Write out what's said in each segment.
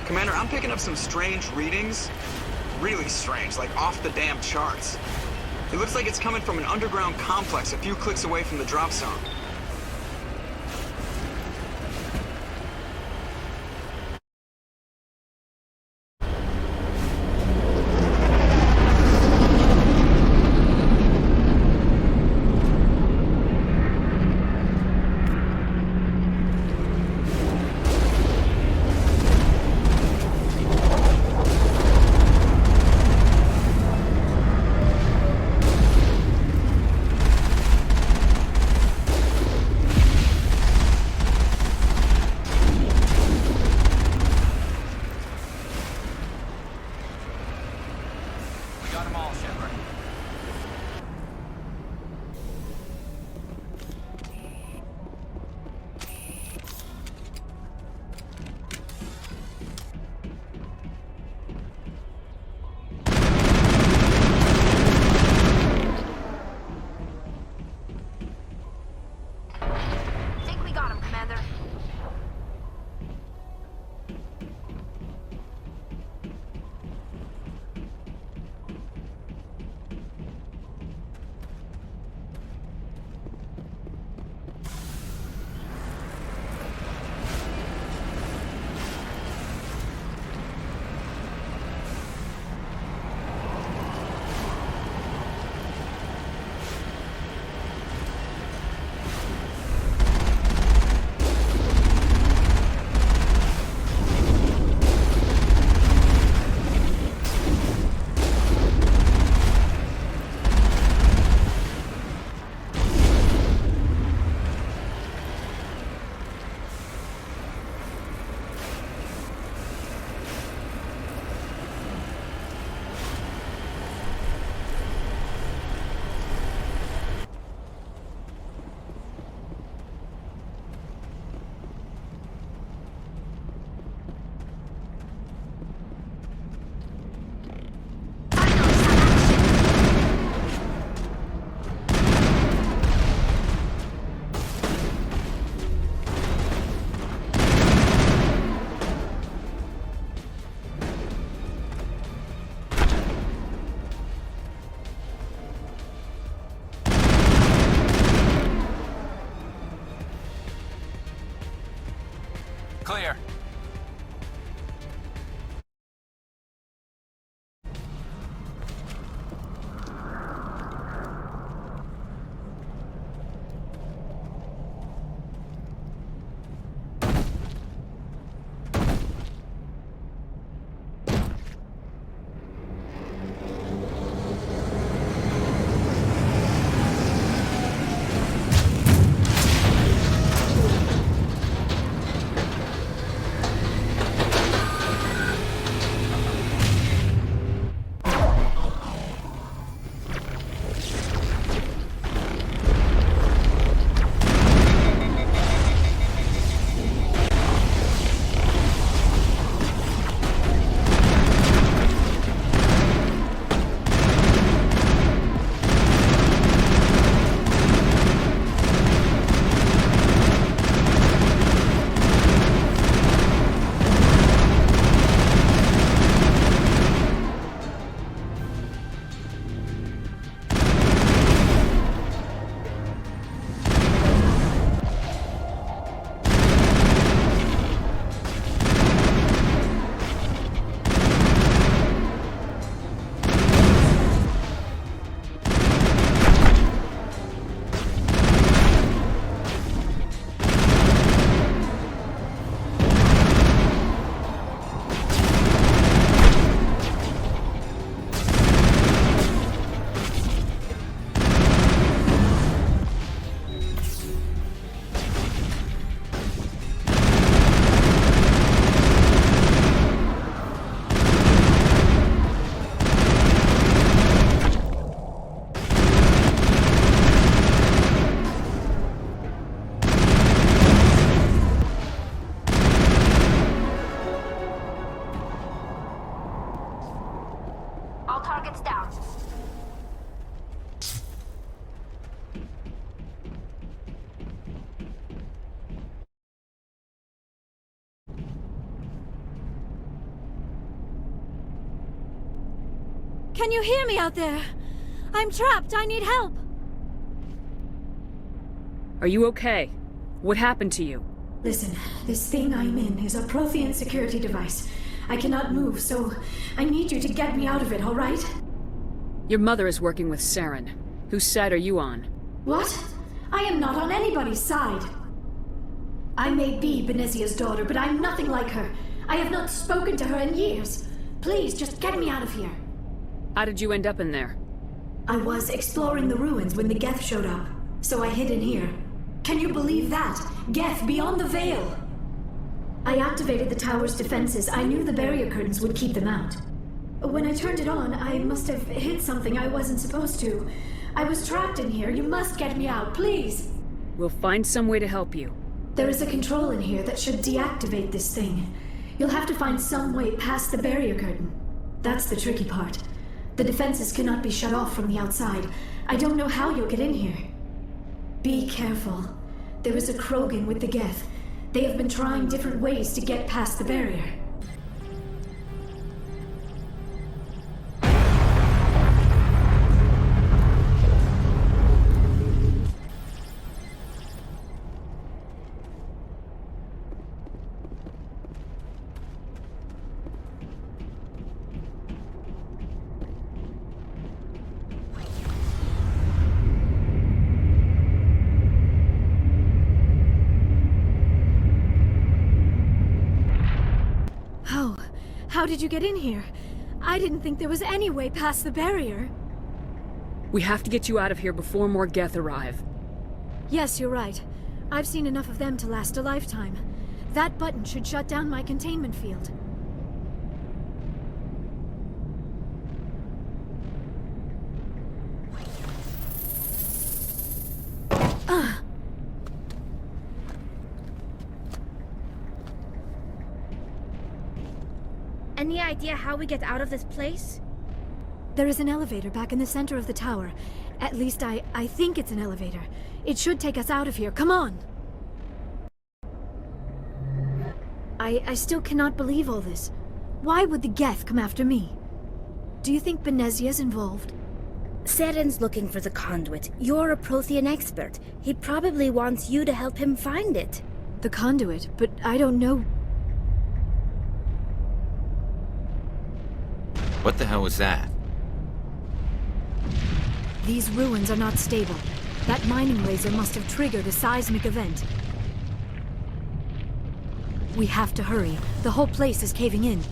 Commander, I'm picking up some strange readings. Really strange, like off the damn charts. It looks like it's coming from an underground complex a few clicks away from the drop zone. Can you hear me out there? I'm trapped. I need help. Are you okay? What happened to you? Listen, this thing I'm in is a Prothean security device. I cannot move, so I need you to get me out of it, all right? Your mother is working with Saren. Whose side are you on? What? I am not on anybody's side. I may be Benezia's daughter, but I'm nothing like her. I have not spoken to her in years. Please, just get me out of here. How did you end up in there? I was exploring the ruins when the Geth showed up, so I hid in here. Can you believe that? Geth beyond the veil! I activated the tower's defenses. I knew the barrier curtains would keep them out. When I turned it on, I must have hit something I wasn't supposed to. I was trapped in here. You must get me out, please! We'll find some way to help you. There is a control in here that should deactivate this thing. You'll have to find some way past the barrier curtain. That's the tricky part. The defenses cannot be shut off from the outside. I don't know how you'll get in here. Be careful. There is a Krogan with the Geth. They have been trying different ways to get past the barrier. How did you get in here? I didn't think there was any way past the barrier. We have to get you out of here before more Geth arrive. Yes, you're right. I've seen enough of them to last a lifetime. That button should shut down my containment field. Any idea how we get out of this place? There is an elevator back in the center of the tower. At least I think it's an elevator. It should take us out of here. Come on! I still cannot believe all this. Why would the Geth come after me? Do you think Benezia's involved? Saren's looking for the conduit. You're a Prothean expert. He probably wants you to help him find it. The conduit? But I don't know... What the hell was that? These ruins are not stable. That mining laser must have triggered a seismic event. We have to hurry. The whole place is caving in.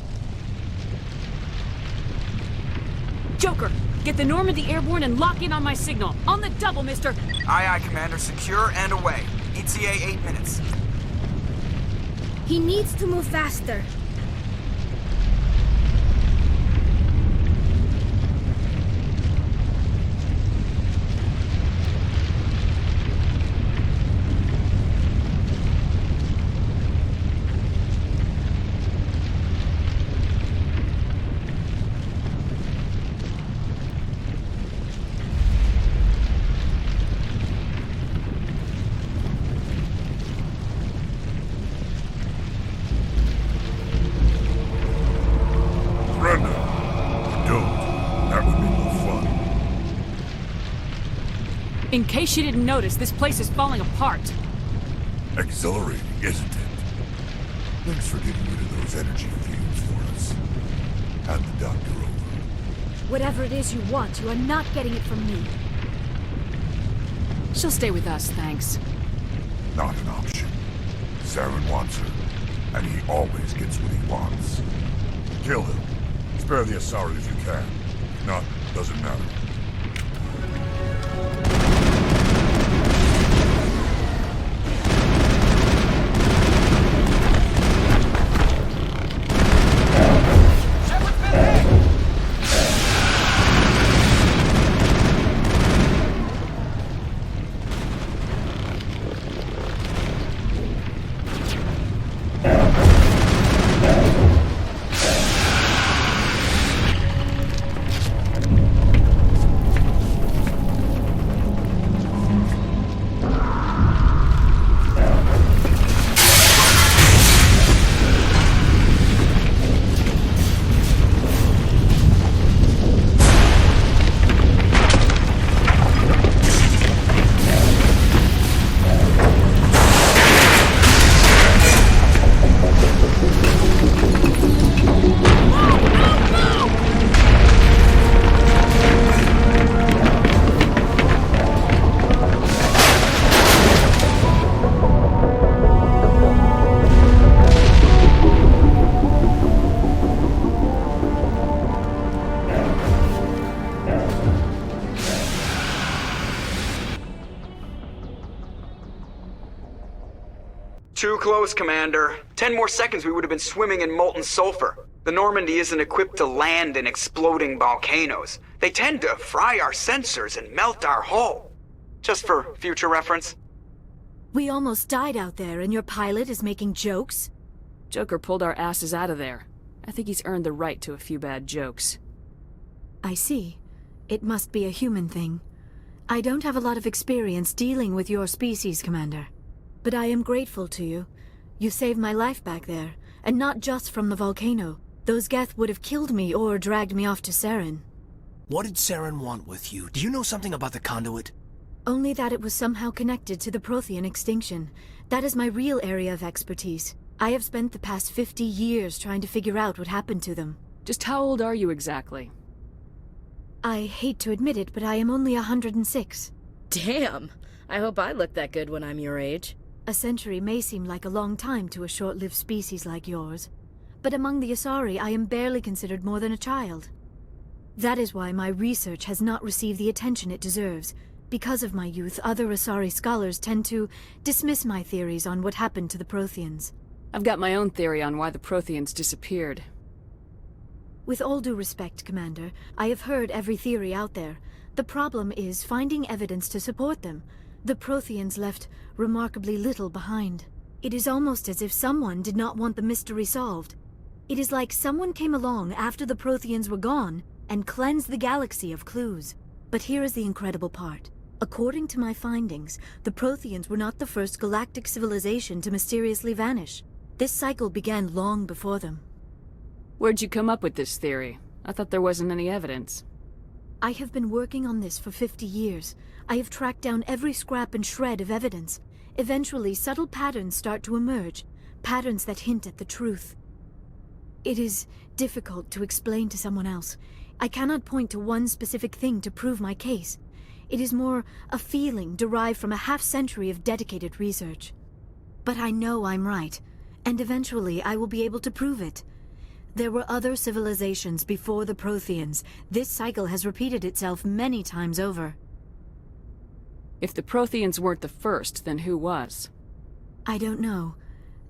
Joker, get the Normandy airborne and lock in on my signal. On the double, mister! Aye, aye, Commander. Secure and away. ETA 8 minutes. He needs to move faster. In case you didn't notice, this place is falling apart. Exhilarating, isn't it? Thanks for getting rid of those energy fields for us. Hand the doctor over. Whatever it is you want, you are not getting it from me. She'll stay with us, thanks. Not an option. Saren wants her, and he always gets what he wants. Kill him. Spare the Asari if you can. If not, doesn't matter. Too close, Commander. 10 more seconds we would have been swimming in molten sulfur. The Normandy isn't equipped to land in exploding volcanoes. They tend to fry our sensors and melt our hull. Just for future reference. We almost died out there, and your pilot is making jokes? Joker pulled our asses out of there. I think he's earned the right to a few bad jokes. I see. It must be a human thing. I don't have a lot of experience dealing with your species, Commander. But I am grateful to you. You saved my life back there, and not just from the volcano. Those Geth would have killed me or dragged me off to Saren. What did Saren want with you? Do you know something about the conduit? Only that it was somehow connected to the Prothean extinction. That is my real area of expertise. I have spent the past 50 years trying to figure out what happened to them. Just how old are you exactly? I hate to admit it, but I am only 106. Damn! I hope I look that good when I'm your age. A century may seem like a long time to a short-lived species like yours, but among the Asari I am barely considered more than a child. That is why my research has not received the attention it deserves. Because of my youth, other Asari scholars tend to dismiss my theories on what happened to the Protheans. I've got my own theory on why the Protheans disappeared. With all due respect, Commander, I have heard every theory out there. The problem is finding evidence to support them. The Protheans left remarkably little behind. It is almost as if someone did not want the mystery solved. It is like someone came along after the Protheans were gone and cleansed the galaxy of clues. But here is the incredible part. According to my findings, the Protheans were not the first galactic civilization to mysteriously vanish. This cycle began long before them. Where'd you come up with this theory? I thought there wasn't any evidence. I have been working on this for 50 years. I have tracked down every scrap and shred of evidence. Eventually, subtle patterns start to emerge, patterns that hint at the truth. It is difficult to explain to someone else. I cannot point to one specific thing to prove my case. It is more a feeling derived from a half-century of dedicated research. But I know I'm right, and eventually I will be able to prove it. There were other civilizations before the Protheans. This cycle has repeated itself many times over. If the Protheans weren't the first, then who was? I don't know.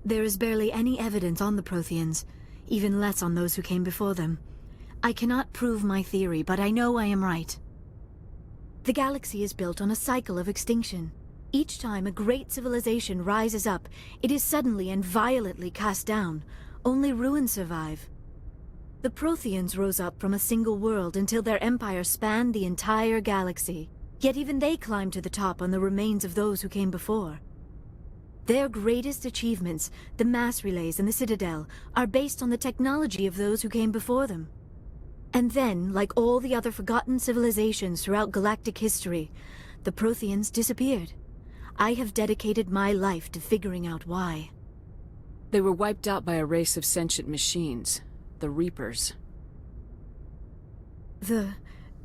There is barely any evidence on the Protheans, even less on those who came before them. I cannot prove my theory, but I know I am right. The galaxy is built on a cycle of extinction. Each time a great civilization rises up, it is suddenly and violently cast down. Only ruins survive. The Protheans rose up from a single world until their empire spanned the entire galaxy. Yet even they climbed to the top on the remains of those who came before. Their greatest achievements, the mass relays and the Citadel, are based on the technology of those who came before them. And then, like all the other forgotten civilizations throughout galactic history, the Protheans disappeared. I have dedicated my life to figuring out why. They were wiped out by a race of sentient machines, the Reapers. The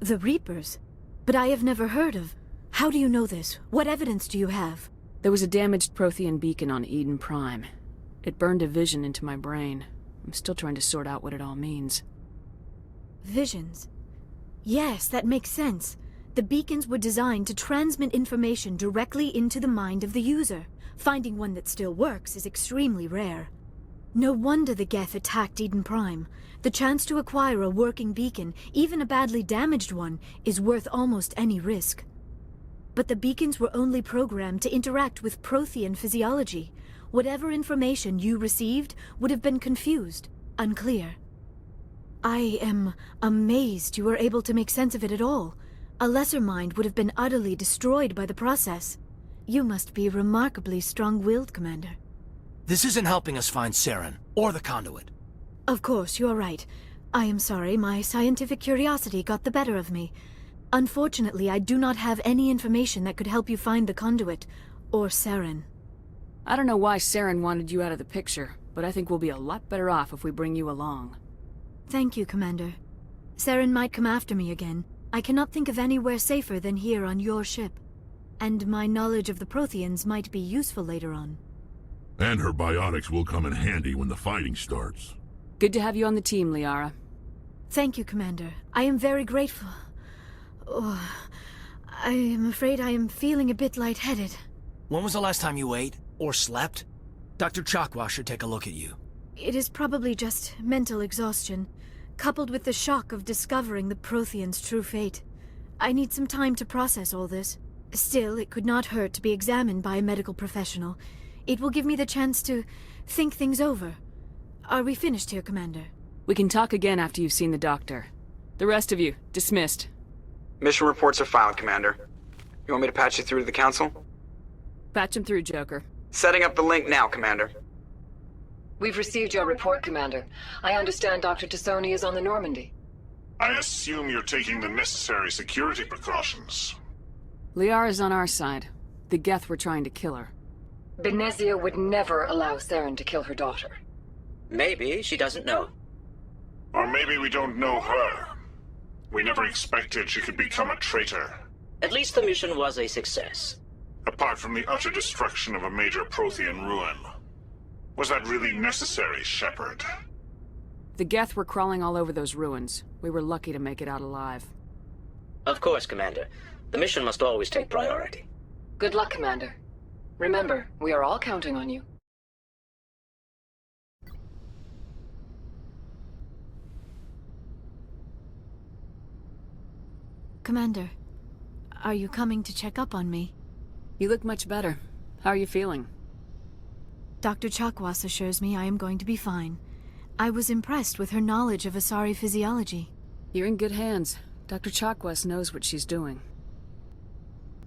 Reapers? But I have never heard of. How do you know this? What evidence do you have? There was a damaged Prothean beacon on Eden Prime. It burned a vision into my brain. I'm still trying to sort out what it all means. Visions. Yes, that makes sense. The beacons were designed to transmit information directly into the mind of the user. Finding one that still works is extremely rare. No wonder the Geth attacked Eden Prime. The chance to acquire a working beacon, even a badly damaged one, is worth almost any risk. But the beacons were only programmed to interact with Prothean physiology. Whatever information you received would have been confused, unclear. I am amazed you were able to make sense of it at all. A lesser mind would have been utterly destroyed by the process. You must be remarkably strong-willed, Commander. This isn't helping us find Saren, or the conduit. Of course, you are right. I am sorry, my scientific curiosity got the better of me. Unfortunately, I do not have any information that could help you find the conduit, or Saren. I don't know why Saren wanted you out of the picture, but I think we'll be a lot better off if we bring you along. Thank you, Commander. Saren might come after me again. I cannot think of anywhere safer than here on your ship. And my knowledge of the Protheans might be useful later on. And her biotics will come in handy when the fighting starts. Good to have you on the team, Liara. Thank you, Commander. I am very grateful. Oh, I am afraid I am feeling a bit lightheaded. When was the last time you ate, or slept? Dr. Chakwa should take a look at you. It is probably just mental exhaustion, coupled with the shock of discovering the Prothean's true fate. I need some time to process all this. Still, it could not hurt to be examined by a medical professional. It will give me the chance to think things over. Are we finished here, Commander? We can talk again after you've seen the doctor. The rest of you, dismissed. Mission reports are filed, Commander. You want me to patch you through to the Council? Patch him through, Joker. Setting up the link now, Commander. We've received your report, Commander. I understand Dr. Tassoni is on the Normandy. I assume you're taking the necessary security precautions. Liara's on our side. The Geth were trying to kill her. Benezia would never allow Saren to kill her daughter. Maybe she doesn't know. Or maybe we don't know her. We never expected she could become a traitor. At least the mission was a success. Apart from the utter destruction of a major Prothean ruin. Was that really necessary, Shepard? The Geth were crawling all over those ruins. We were lucky to make it out alive. Of course, Commander. The mission must always take priority. Good luck, Commander. Remember, we are all counting on you. Commander, are you coming to check up on me? You look much better. How are you feeling? Dr. Chakwas assures me I am going to be fine. I was impressed with her knowledge of Asari physiology. You're in good hands. Dr. Chakwas knows what she's doing.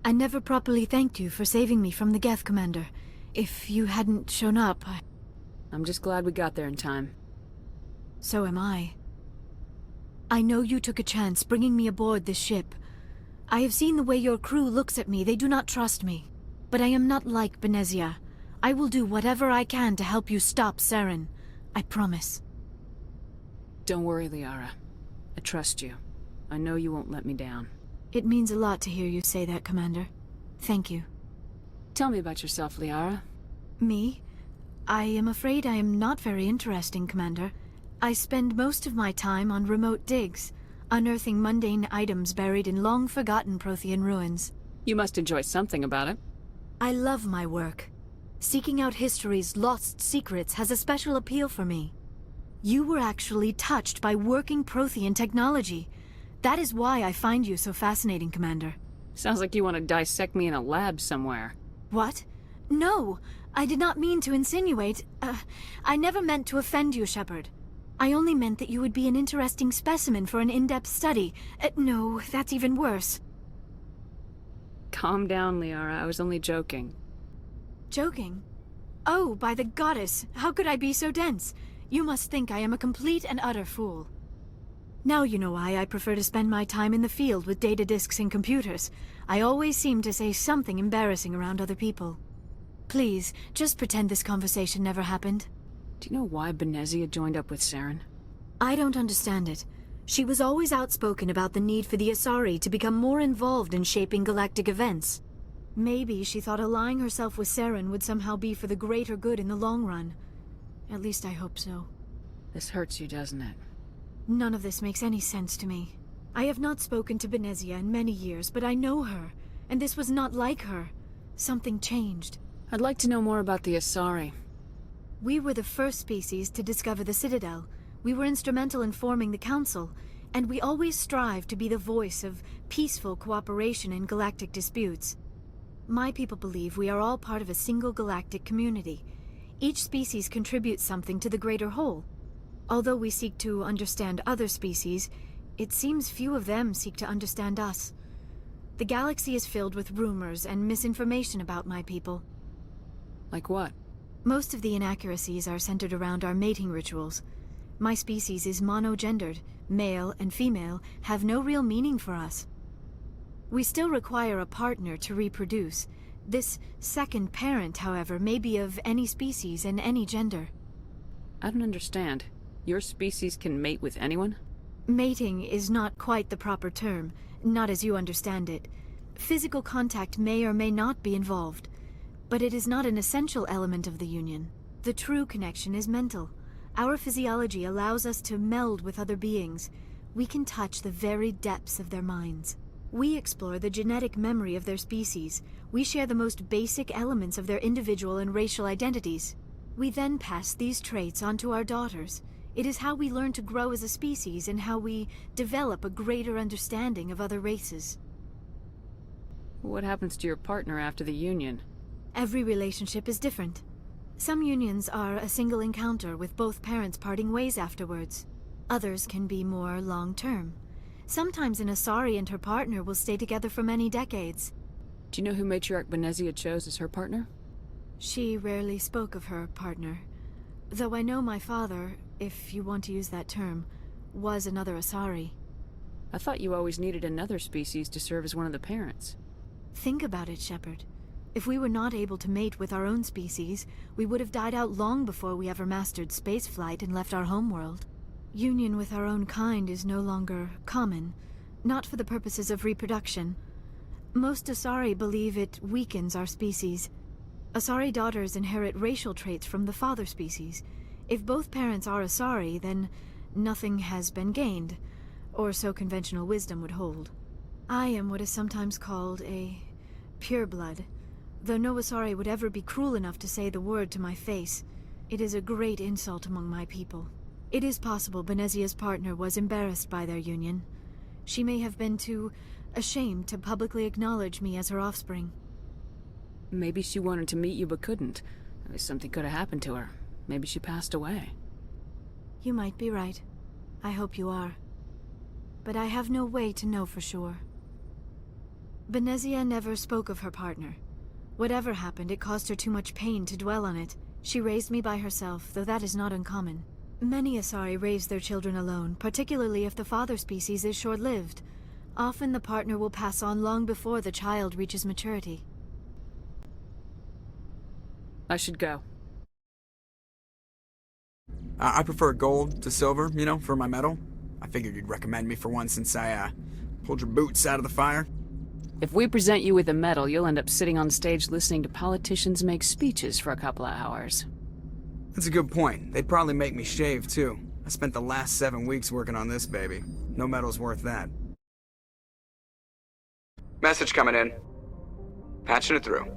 I never properly thanked you for saving me from the Geth, Commander. If you hadn't shown up, I'm just glad we got there in time. So am I. I know you took a chance bringing me aboard this ship. I have seen the way your crew looks at me. They do not trust me. But I am not like Benezia. I will do whatever I can to help you stop Saren. I promise. Don't worry, Liara. I trust you. I know you won't let me down. It means a lot to hear you say that, Commander. Thank you. Tell me about yourself, Liara. Me? I am afraid I am not very interesting, Commander. I spend most of my time on remote digs, unearthing mundane items buried in long-forgotten Prothean ruins. You must enjoy something about it. I love my work. Seeking out history's lost secrets has a special appeal for me. You were actually touched by working Prothean technology. That is why I find you so fascinating, Commander. Sounds like you want to dissect me in a lab somewhere. What? No, I did not mean to insinuate. I never meant to offend you, Shepard. I only meant that you would be an interesting specimen for an in-depth study. No, that's even worse. Calm down, Liara. I was only joking. Joking? Oh, by the goddess, how could I be so dense? You must think I am a complete and utter fool. Now you know why I prefer to spend my time in the field with data disks and computers. I always seem to say something embarrassing around other people. Please, just pretend this conversation never happened. Do you know why Benezia joined up with Saren? I don't understand it. She was always outspoken about the need for the Asari to become more involved in shaping galactic events. Maybe she thought allying herself with Saren would somehow be for the greater good in the long run. At least I hope so. This hurts you, doesn't it? None of this makes any sense to me. I have not spoken to Benezia in many years, but I know her, and this was not like her. Something changed. I'd like to know more about the Asari. We were the first species to discover the Citadel. We were instrumental in forming the Council, and we always strive to be the voice of peaceful cooperation in galactic disputes. My people believe we are all part of a single galactic community. Each species contributes something to the greater whole. Although we seek to understand other species, it seems few of them seek to understand us. The galaxy is filled with rumors and misinformation about my people. Like what? Most of the inaccuracies are centered around our mating rituals. My species is monogendered. Male and female have no real meaning for us. We still require a partner to reproduce. This second parent, however, may be of any species and any gender. I don't understand. Your species can mate with anyone? Mating is not quite the proper term, not as you understand it. Physical contact may or may not be involved, but it is not an essential element of the union. The true connection is mental. Our physiology allows us to meld with other beings. We can touch the very depths of their minds. We explore the genetic memory of their species. We share the most basic elements of their individual and racial identities. We then pass these traits on to our daughters. It is how we learn to grow as a species and how we develop a greater understanding of other races. What happens to your partner after the union? Every relationship is different. Some unions are a single encounter with both parents parting ways afterwards. Others can be more long-term. Sometimes an Asari and her partner will stay together for many decades. Do you know who Matriarch Benezia chose as her partner? She rarely spoke of her partner. Though I know my father, if you want to use that term, was another Asari. I thought you always needed another species to serve as one of the parents. Think about it, Shepard. If we were not able to mate with our own species, we would have died out long before we ever mastered spaceflight and left our homeworld. Union with our own kind is no longer common, not for the purposes of reproduction. Most Asari believe it weakens our species. Asari daughters inherit racial traits from the father species. If both parents are Asari, then nothing has been gained, or so conventional wisdom would hold. I am what is sometimes called a pureblood. Though no Asari would ever be cruel enough to say the word to my face, it is a great insult among my people. It is possible Benezia's partner was embarrassed by their union. She may have been too ashamed to publicly acknowledge me as her offspring. Maybe she wanted to meet you but couldn't. Something could have happened to her. Maybe she passed away. You might be right. I hope you are. But I have no way to know for sure. Benezia never spoke of her partner. Whatever happened, it caused her too much pain to dwell on it. She raised me by herself, though that is not uncommon. Many Asari raise their children alone, particularly if the father species is short-lived. Often the partner will pass on long before the child reaches maturity. I should go. I prefer gold to silver, you know, for my medal. I figured you'd recommend me for one since I, pulled your boots out of the fire. If we present you with a medal, you'll end up sitting on stage listening to politicians make speeches for a couple of hours. That's a good point. They'd probably make me shave, too. I spent the last 7 weeks working on this baby. No medal's worth that. Message coming in. Patching it through.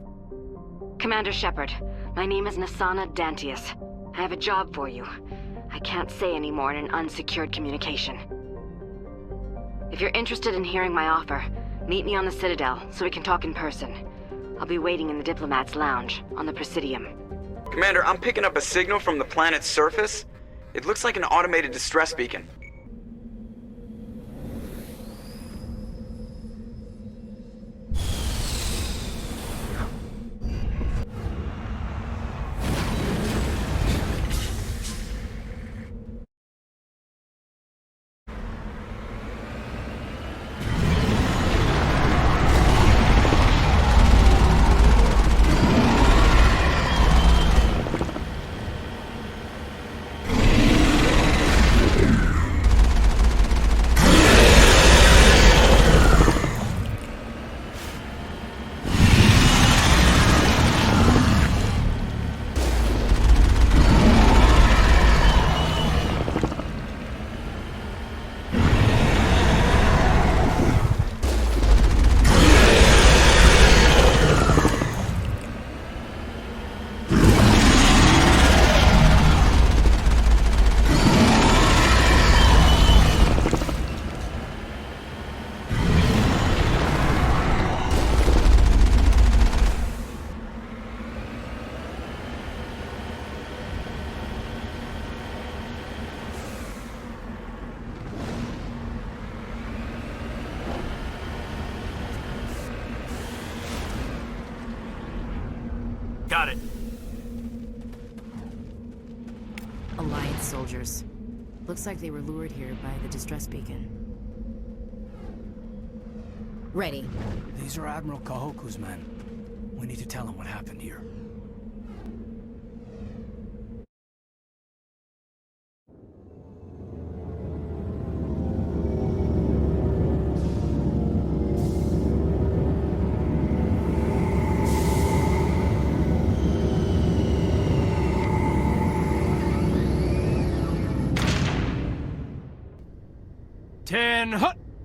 Commander Shepard, my name is Nasana Dantius. I have a job for you. I can't say any more in an unsecured communication. If you're interested in hearing my offer, meet me on the Citadel so we can talk in person. I'll be waiting in the Diplomat's Lounge on the Presidium. Commander, I'm picking up a signal from the planet's surface. It looks like an automated distress beacon. Got it. Alliance soldiers. Looks like they were lured here by the distress beacon. Ready. These are Admiral Kahoku's men. We need to tell him what happened here.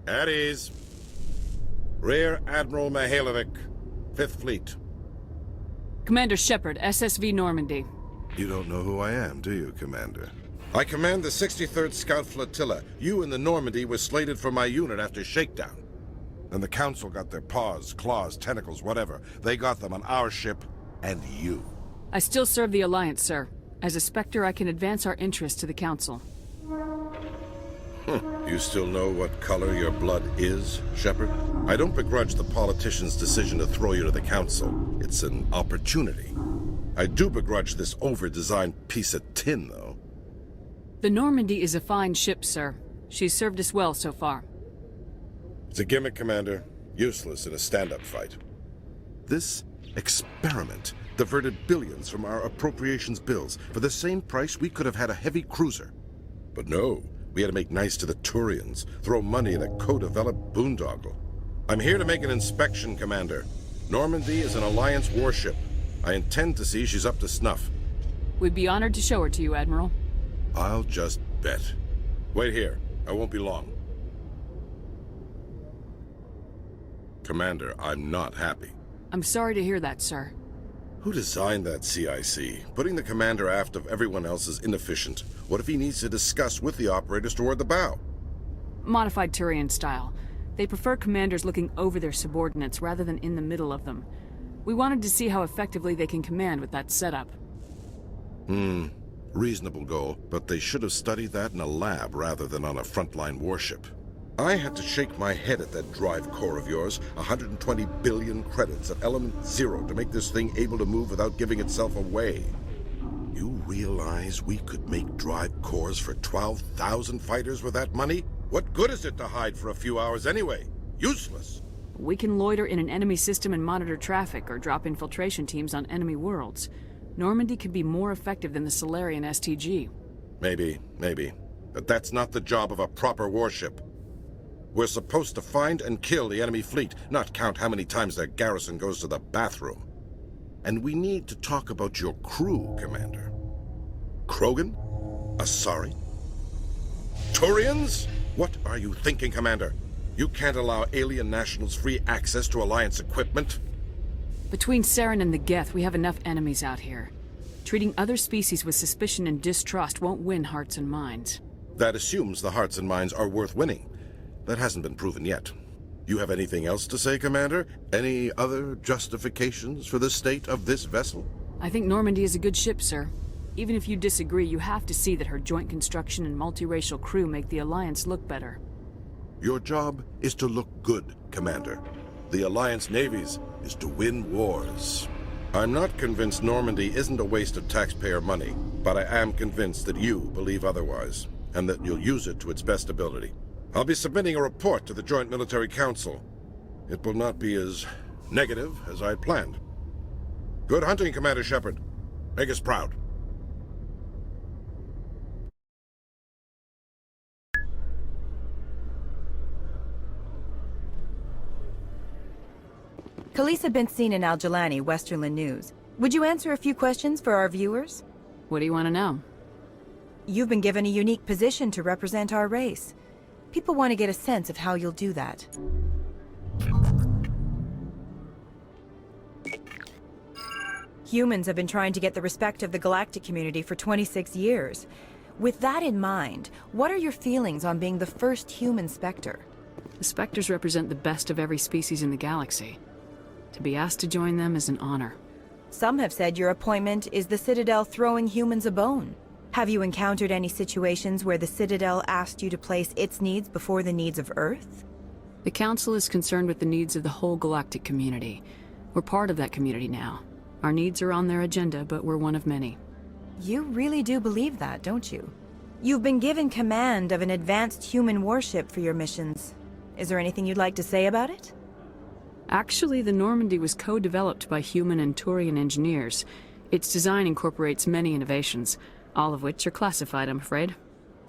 At ease. Rear Admiral Mihailovic, 5th Fleet. Commander Shepard, SSV Normandy. You don't know who I am, do you, Commander? I command the 63rd Scout Flotilla. You and the Normandy were slated for my unit after shakedown. And the Council got their paws, claws, tentacles, whatever. They got them on our ship, and you. I still serve the Alliance, sir. As a Spectre, I can advance our interests to the Council. You still know what color your blood is, Shepard? I don't begrudge the politician's decision to throw you to the Council. It's an opportunity. I do begrudge this over-designed piece of tin, though. The Normandy is a fine ship, sir. She's served us well so far. It's a gimmick, Commander. Useless in a stand-up fight. This experiment diverted billions from our appropriations bills. For the same price, we could have had a heavy cruiser. But no, we had to make nice to the Turians, throw money at a co-developed boondoggle. I'm here to make an inspection, Commander. Normandy is an Alliance warship. I intend to see she's up to snuff. We'd be honored to show her to you, Admiral. I'll just bet. Wait here. I won't be long. Commander, I'm not happy. I'm sorry to hear that, sir. Who designed that CIC? Putting the commander aft of everyone else is inefficient. What if he needs to discuss with the operators toward the bow? Modified Turian style. They prefer commanders looking over their subordinates rather than in the middle of them. We wanted to see how effectively they can command with that setup. Reasonable goal, but they should have studied that in a lab rather than on a frontline warship. I had to shake my head at that drive core of yours. 120 billion credits at element 0 to make this thing able to move without giving itself away. You realize we could make drive cores for 12,000 fighters with that money? What good is it to hide for a few hours anyway? Useless. We can loiter in an enemy system and monitor traffic or drop infiltration teams on enemy worlds. Normandy could be more effective than the Solarian STG. Maybe. But that's not the job of a proper warship. We're supposed to find and kill the enemy fleet, not count how many times their garrison goes to the bathroom. And we need to talk about your crew, Commander. Krogan? Asari? Turians? What are you thinking, Commander? You can't allow alien nationals free access to Alliance equipment? Between Saren and the Geth, we have enough enemies out here. Treating other species with suspicion and distrust won't win hearts and minds. That assumes the hearts and minds are worth winning. That hasn't been proven yet. You have anything else to say, Commander? Any other justifications for the state of this vessel? I think Normandy is a good ship, sir. Even if you disagree, you have to see that her joint construction and multiracial crew make the Alliance look better. Your job is to look good, Commander. The Alliance navies is to win wars. I'm not convinced Normandy isn't a waste of taxpayer money, but I am convinced that you believe otherwise, and that you'll use it to its best ability. I'll be submitting a report to the Joint Military Council. It will not be as negative as I planned. Good hunting, Commander Shepard. Make us proud. Khaleesa been seen in Al-Jalani, Westerland News. Would you answer a few questions for our viewers? What do you want to know? You've been given a unique position to represent our race. People want to get a sense of how you'll do that. Humans have been trying to get the respect of the galactic community for 26 years. With that in mind, what are your feelings on being the first human Spectre? The Spectres represent the best of every species in the galaxy. To be asked to join them is an honor. Some have said your appointment is the Citadel throwing humans a bone. Have you encountered any situations where the Citadel asked you to place its needs before the needs of Earth? The Council is concerned with the needs of the whole galactic community. We're part of that community now. Our needs are on their agenda, but we're one of many. You really do believe that, don't you? You've been given command of an advanced human warship for your missions. Is there anything you'd like to say about it? Actually, the Normandy was co-developed by human and Turian engineers. Its design incorporates many innovations, all of which are classified, I'm afraid.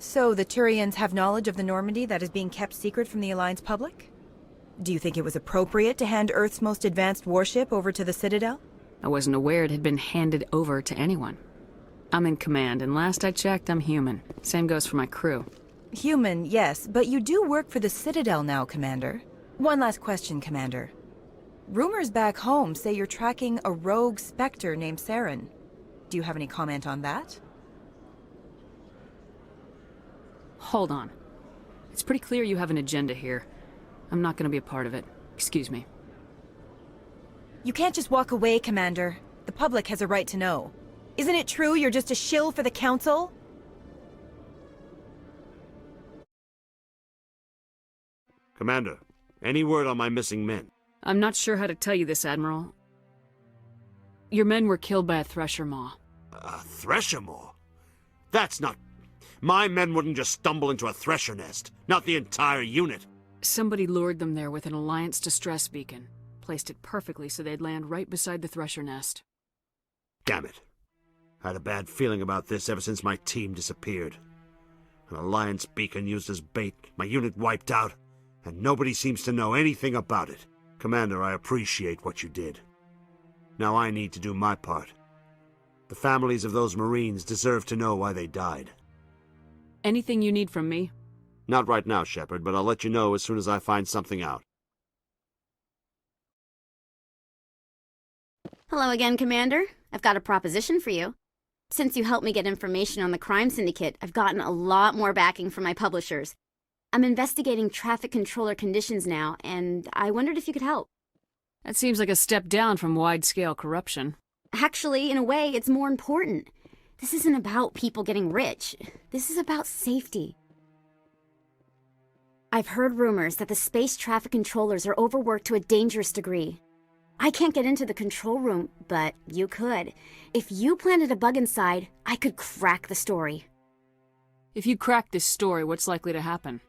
So the Turians have knowledge of the Normandy that is being kept secret from the Alliance public? Do you think it was appropriate to hand Earth's most advanced warship over to the Citadel? I wasn't aware it had been handed over to anyone. I'm in command, and last I checked, I'm human. Same goes for my crew. Human, yes, but you do work for the Citadel now, Commander. One last question, Commander. Rumors back home say you're tracking a rogue Spectre named Saren. Do you have any comment on that? Hold on. It's pretty clear you have an agenda here. I'm not gonna be a part of it. Excuse me. You can't just walk away, Commander. The public has a right to know. Isn't it true you're just a shill for the Council? Commander, any word on my missing men? I'm not sure how to tell you this, Admiral. Your men were killed by a Thresher Maw. A Thresher Maw? That's not... My men wouldn't just stumble into a Thresher nest. Not the entire unit. Somebody lured them there with an Alliance distress beacon. Placed it perfectly so they'd land right beside the Thresher nest. Damn it. I had a bad feeling about this ever since my team disappeared. An Alliance beacon used as bait, my unit wiped out, and nobody seems to know anything about it. Commander, I appreciate what you did. Now I need to do my part. The families of those Marines deserve to know why they died. Anything you need from me? Not right now, Shepard, but I'll let you know as soon as I find something out. Hello again, Commander. I've got a proposition for you. Since you helped me get information on the crime syndicate, I've gotten a lot more backing from my publishers. I'm investigating traffic controller conditions now, and I wondered if you could help. That seems like a step down from wide-scale corruption. Actually, in a way, it's more important. This isn't about people getting rich. This is about safety. I've heard rumors that the space traffic controllers are overworked to a dangerous degree. I can't get into the control room, but you could. If you planted a bug inside, I could crack the story. If you crack this story, what's likely to happen?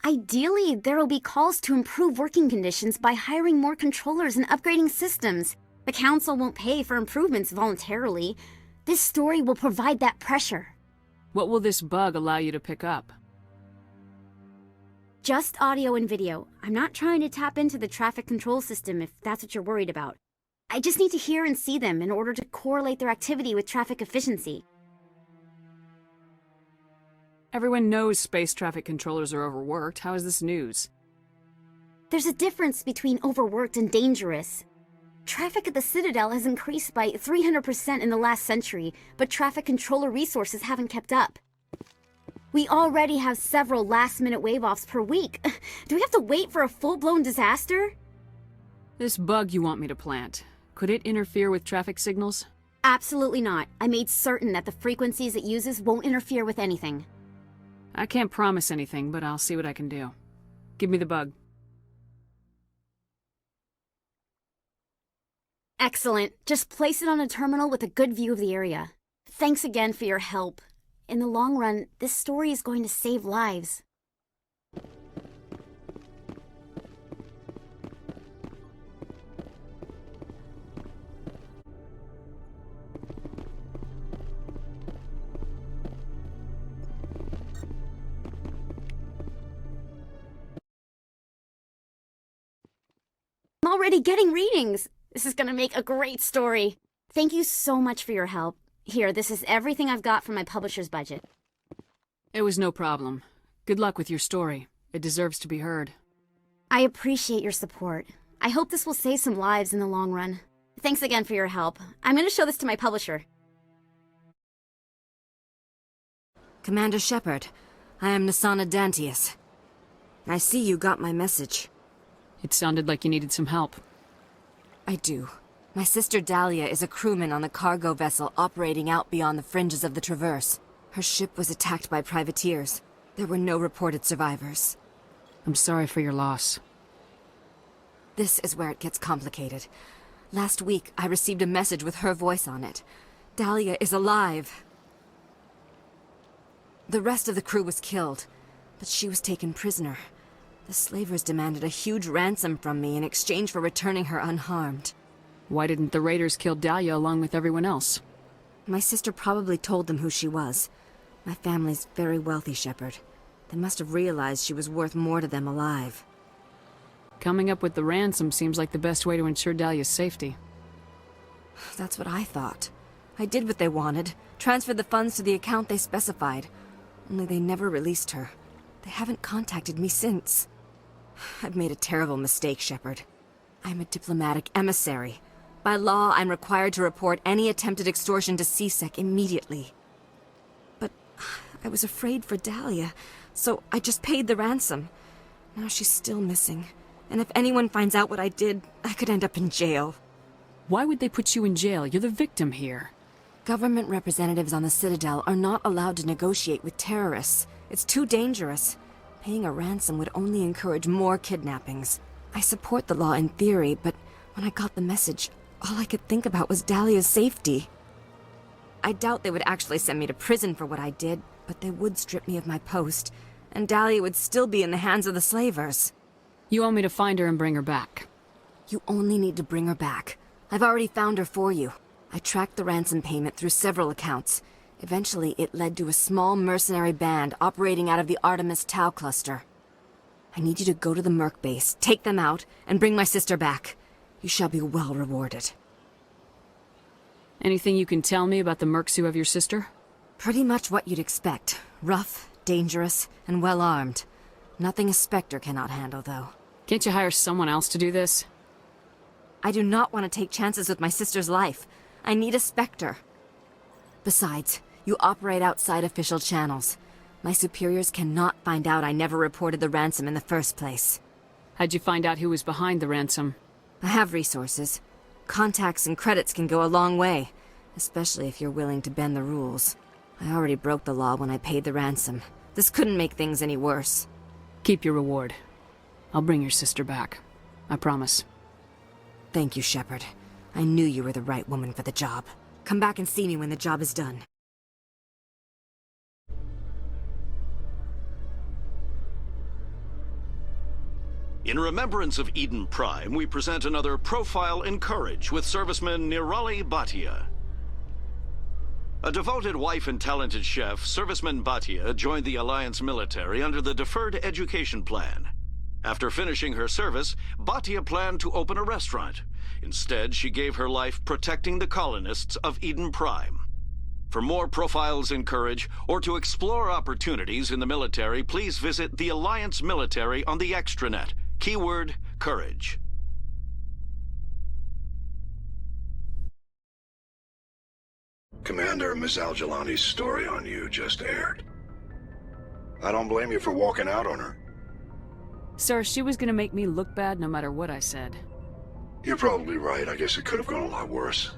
Ideally, there will be calls to improve working conditions by hiring more controllers and upgrading systems. The Council won't pay for improvements voluntarily. This story will provide that pressure. What will this bug allow you to pick up? Just audio and video. I'm not trying to tap into the traffic control system if that's what you're worried about. I just need to hear and see them in order to correlate their activity with traffic efficiency. Everyone knows space traffic controllers are overworked. How is this news? There's a difference between overworked and dangerous. Traffic at the Citadel has increased by 300% in the last century, but traffic controller resources haven't kept up. We already have several last-minute wave-offs per week. Do we have to wait for a full-blown disaster? This bug you want me to plant, could it interfere with traffic signals? Absolutely not. I made certain that the frequencies it uses won't interfere with anything. I can't promise anything, but I'll see what I can do. Give me the bug. Excellent. Just place it on a terminal with a good view of the area. Thanks again for your help. In the long run, this story is going to save lives. I'm already getting readings. This is gonna make a great story. Thank you so much for your help. Here, this is everything I've got from my publisher's budget. It was no problem. Good luck with your story. It deserves to be heard. I appreciate your support. I hope this will save some lives in the long run. Thanks again for your help. I'm gonna show this to my publisher. Commander Shepard, I am Nasana Dantius. I see you got my message. It sounded like you needed some help. I do. My sister Dahlia is a crewman on a cargo vessel operating out beyond the fringes of the Traverse. Her ship was attacked by privateers. There were no reported survivors. I'm sorry for your loss. This is where it gets complicated. Last week, I received a message with her voice on it. Dahlia is alive. The rest of the crew was killed, but she was taken prisoner. The slavers demanded a huge ransom from me in exchange for returning her unharmed. Why didn't the raiders kill Dahlia along with everyone else? My sister probably told them who she was. My family's very wealthy, Shepard. They must have realized she was worth more to them alive. Coming up with the ransom seems like the best way to ensure Dahlia's safety. That's what I thought. I did what they wanted, transferred the funds to the account they specified. Only they never released her. They haven't contacted me since. I've made a terrible mistake, Shepard. I'm a diplomatic emissary. By law, I'm required to report any attempted extortion to CSEC immediately. But I was afraid for Dahlia, so I just paid the ransom. Now she's still missing. And if anyone finds out what I did, I could end up in jail. Why would they put you in jail? You're the victim here. Government representatives on the Citadel are not allowed to negotiate with terrorists. It's too dangerous. Paying a ransom would only encourage more kidnappings. I support the law in theory, but when I got the message, all I could think about was Dahlia's safety. I doubt they would actually send me to prison for what I did, but they would strip me of my post, and Dahlia would still be in the hands of the slavers. You want me to find her and bring her back? You only need to bring her back. I've already found her for you. I tracked the ransom payment through several accounts. Eventually, it led to a small mercenary band operating out of the Artemis Tau cluster. I need you to go to the Merc base, take them out, and bring my sister back. You shall be well rewarded. Anything you can tell me about the mercs who have your sister? Pretty much what you'd expect. Rough, dangerous, and well-armed. Nothing a Spectre cannot handle, though. Can't you hire someone else to do this? I do not want to take chances with my sister's life. I need a Spectre. Besides, you operate outside official channels. My superiors cannot find out I never reported the ransom in the first place. How'd you find out who was behind the ransom? I have resources. Contacts and credits can go a long way, especially if you're willing to bend the rules. I already broke the law when I paid the ransom. This couldn't make things any worse. Keep your reward. I'll bring your sister back. I promise. Thank you, Shepard. I knew you were the right woman for the job. Come back and see me when the job is done. In remembrance of Eden Prime, we present another Profile in Courage with serviceman Nirali Bhatia. A devoted wife and talented chef, serviceman Bhatia joined the Alliance military under the Deferred Education Plan. After finishing her service, Bhatia planned to open a restaurant. Instead, she gave her life protecting the colonists of Eden Prime. For more Profiles in Courage, or to explore opportunities in the military, please visit the Alliance Military on the extranet. Keyword, Courage. Commander, Miss Al-Jalani's story on you just aired. I don't blame you for walking out on her. Sir, she was gonna make me look bad no matter what I said. You're probably right. I guess it could have gone a lot worse.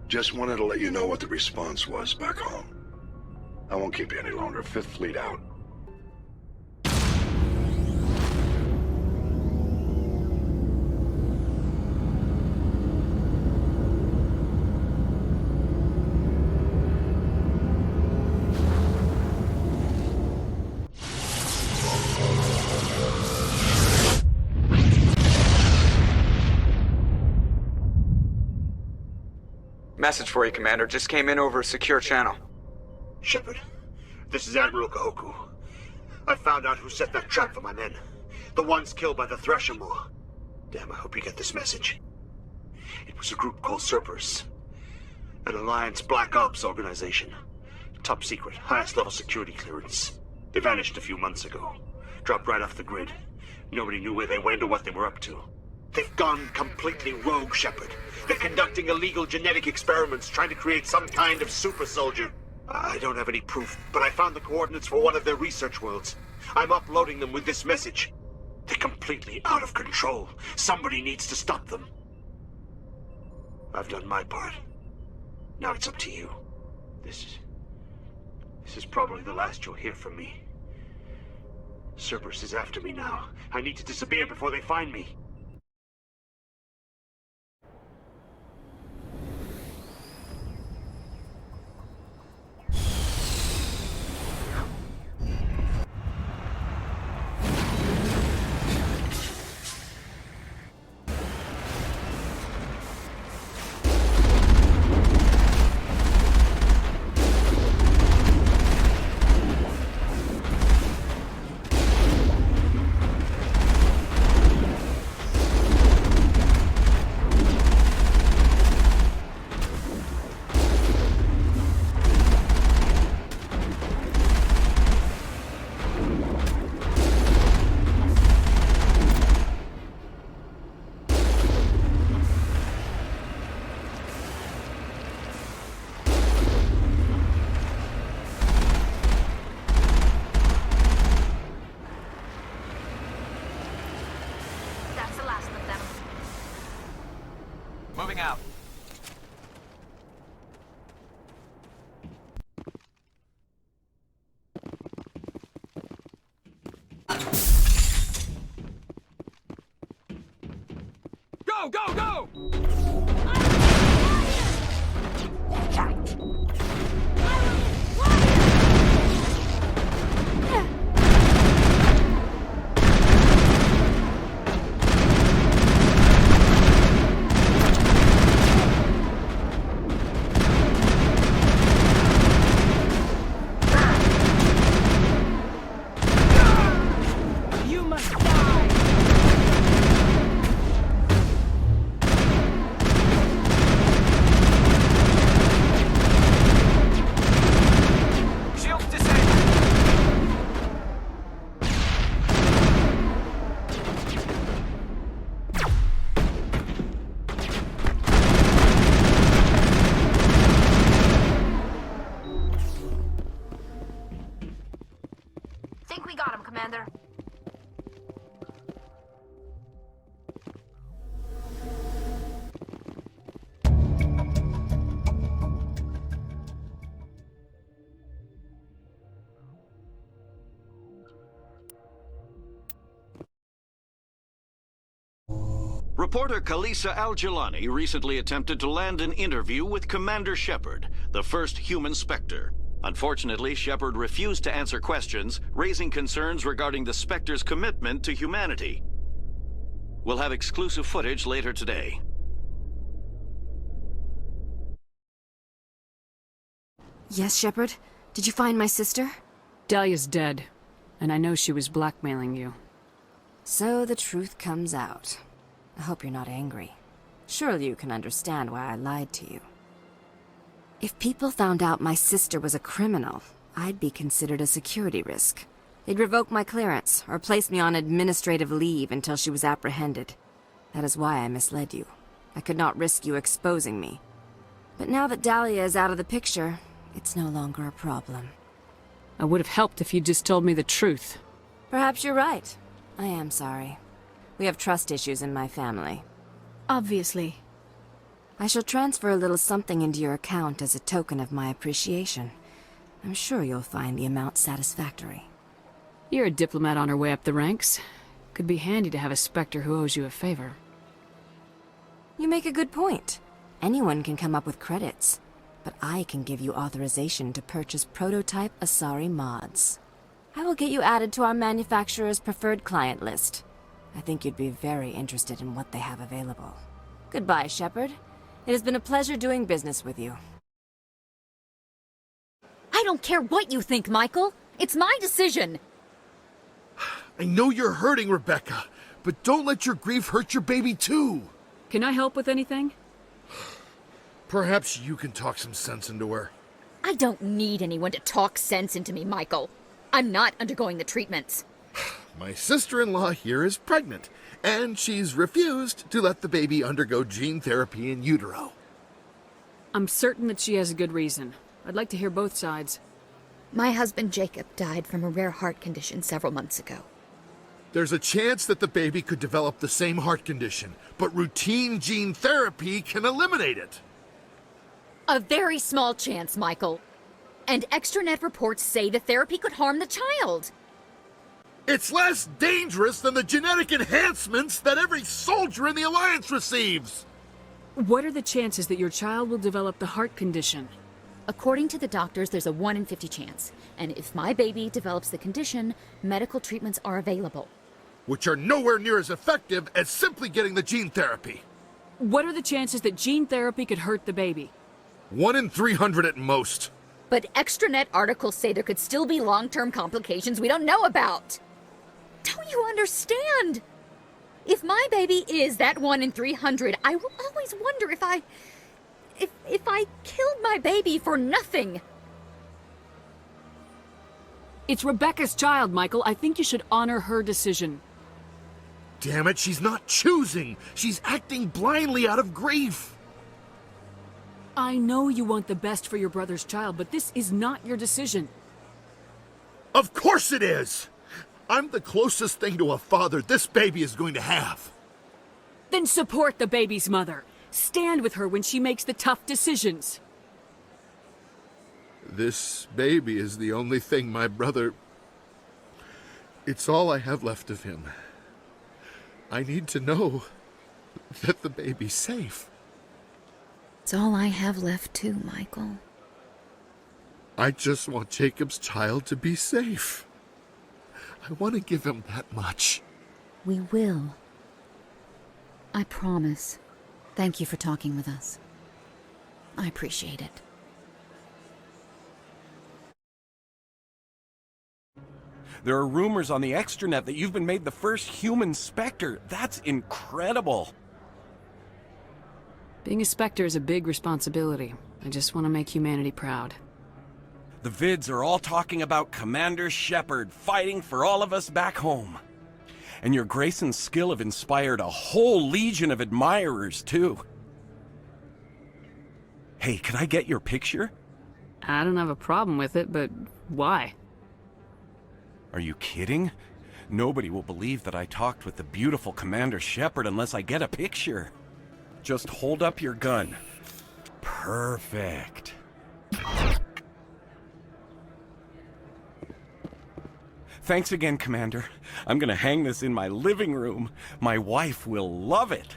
Just wanted to let you know what the response was back home. I won't keep you any longer. Fifth Fleet out. Message for you, Commander. Just came in over a secure channel. Shepard, this is Admiral Kahoku. I found out who set that trap for my men. The ones killed by the Thresher Maw. Damn, I hope you get this message. It was a group called Cerberus. An Alliance Black Ops organization. Top secret, highest level security clearance. They vanished a few months ago. Dropped right off the grid. Nobody knew where they went or what they were up to. They've gone completely rogue, Shepard. They're conducting illegal genetic experiments, trying to create some kind of super soldier. I don't have any proof, but I found the coordinates for one of their research worlds. I'm uploading them with this message. They're completely out of control. Somebody needs to stop them. I've done my part. Now it's up to you. This is probably the last you'll hear from me. Cerberus is after me now. I need to disappear before they find me. moving out. Go, go, go! Watch out! You must die! Shields disabled. Think we got him, Commander. Reporter Kalisa Al-Jilani recently attempted to land an interview with Commander Shepard, the first human Spectre. Unfortunately, Shepard refused to answer questions, raising concerns regarding the Spectre's commitment to humanity. We'll have exclusive footage later today. Yes, Shepard? Did you find my sister? Dahlia's dead, and I know she was blackmailing you. So the truth comes out. I hope you're not angry. Surely you can understand why I lied to you. If people found out my sister was a criminal, I'd be considered a security risk. They'd revoke my clearance, or place me on administrative leave until she was apprehended. That is why I misled you. I could not risk you exposing me. But now that Dahlia is out of the picture, it's no longer a problem. I would have helped if you'd just told me the truth. Perhaps you're right. I am sorry. We have trust issues in my family. Obviously. I shall transfer a little something into your account as a token of my appreciation. I'm sure you'll find the amount satisfactory. You're a diplomat on her way up the ranks. Could be handy to have a Spectre who owes you a favor. You make a good point. Anyone can come up with credits, but I can give you authorization to purchase prototype Asari mods. I will get you added to our manufacturer's preferred client list. I think you'd be very interested in what they have available. Goodbye, Shepard. It has been a pleasure doing business with you. I don't care what you think, Michael. It's my decision. I know you're hurting, Rebecca, but don't let your grief hurt your baby too. Can I help with anything? Perhaps you can talk some sense into her. I don't need anyone to talk sense into me, Michael. I'm not undergoing the treatments. My sister-in-law here is pregnant, and she's refused to let the baby undergo gene therapy in utero. I'm certain that she has a good reason. I'd like to hear both sides. My husband Jacob died from a rare heart condition several months ago. There's a chance that the baby could develop the same heart condition, but routine gene therapy can eliminate it. A very small chance, Michael. And extranet reports say the therapy could harm the child. It's less dangerous than the genetic enhancements that every soldier in the Alliance receives! What are the chances that your child will develop the heart condition? According to the doctors, there's a 1 in 50 chance. And if my baby develops the condition, medical treatments are available. Which are nowhere near as effective as simply getting the gene therapy. What are the chances that gene therapy could hurt the baby? 1 in 300 at most. But extranet articles say there could still be long-term complications we don't know about. Don't you understand? If my baby is that 1 in 300, I will always wonder if I killed my baby for nothing. It's Rebecca's child, Michael. I think you should honor her decision. Damn it, she's not choosing. She's acting blindly out of grief. I know you want the best for your brother's child, but this is not your decision. Of course it is! I'm the closest thing to a father this baby is going to have. Then support the baby's mother. Stand with her when she makes the tough decisions. This baby is the only thing my brother... It's all I have left of him. I need to know that the baby's safe. It's all I have left too, Michael. I just want Jacob's child to be safe. I want to give him that much. We will. I promise. Thank you for talking with us. I appreciate it. There are rumors on the extranet that you've been made the first human Spectre. That's incredible. Being a Spectre is a big responsibility. I just want to make humanity proud. The vids are all talking about Commander Shepard fighting for all of us back home. And your grace and skill have inspired a whole legion of admirers, too. Hey, can I get your picture? I don't have a problem with it, but why? Are you kidding? Nobody will believe that I talked with the beautiful Commander Shepard unless I get a picture. Just hold up your gun. Perfect. Thanks again, Commander. I'm gonna hang this in my living room. My wife will love it.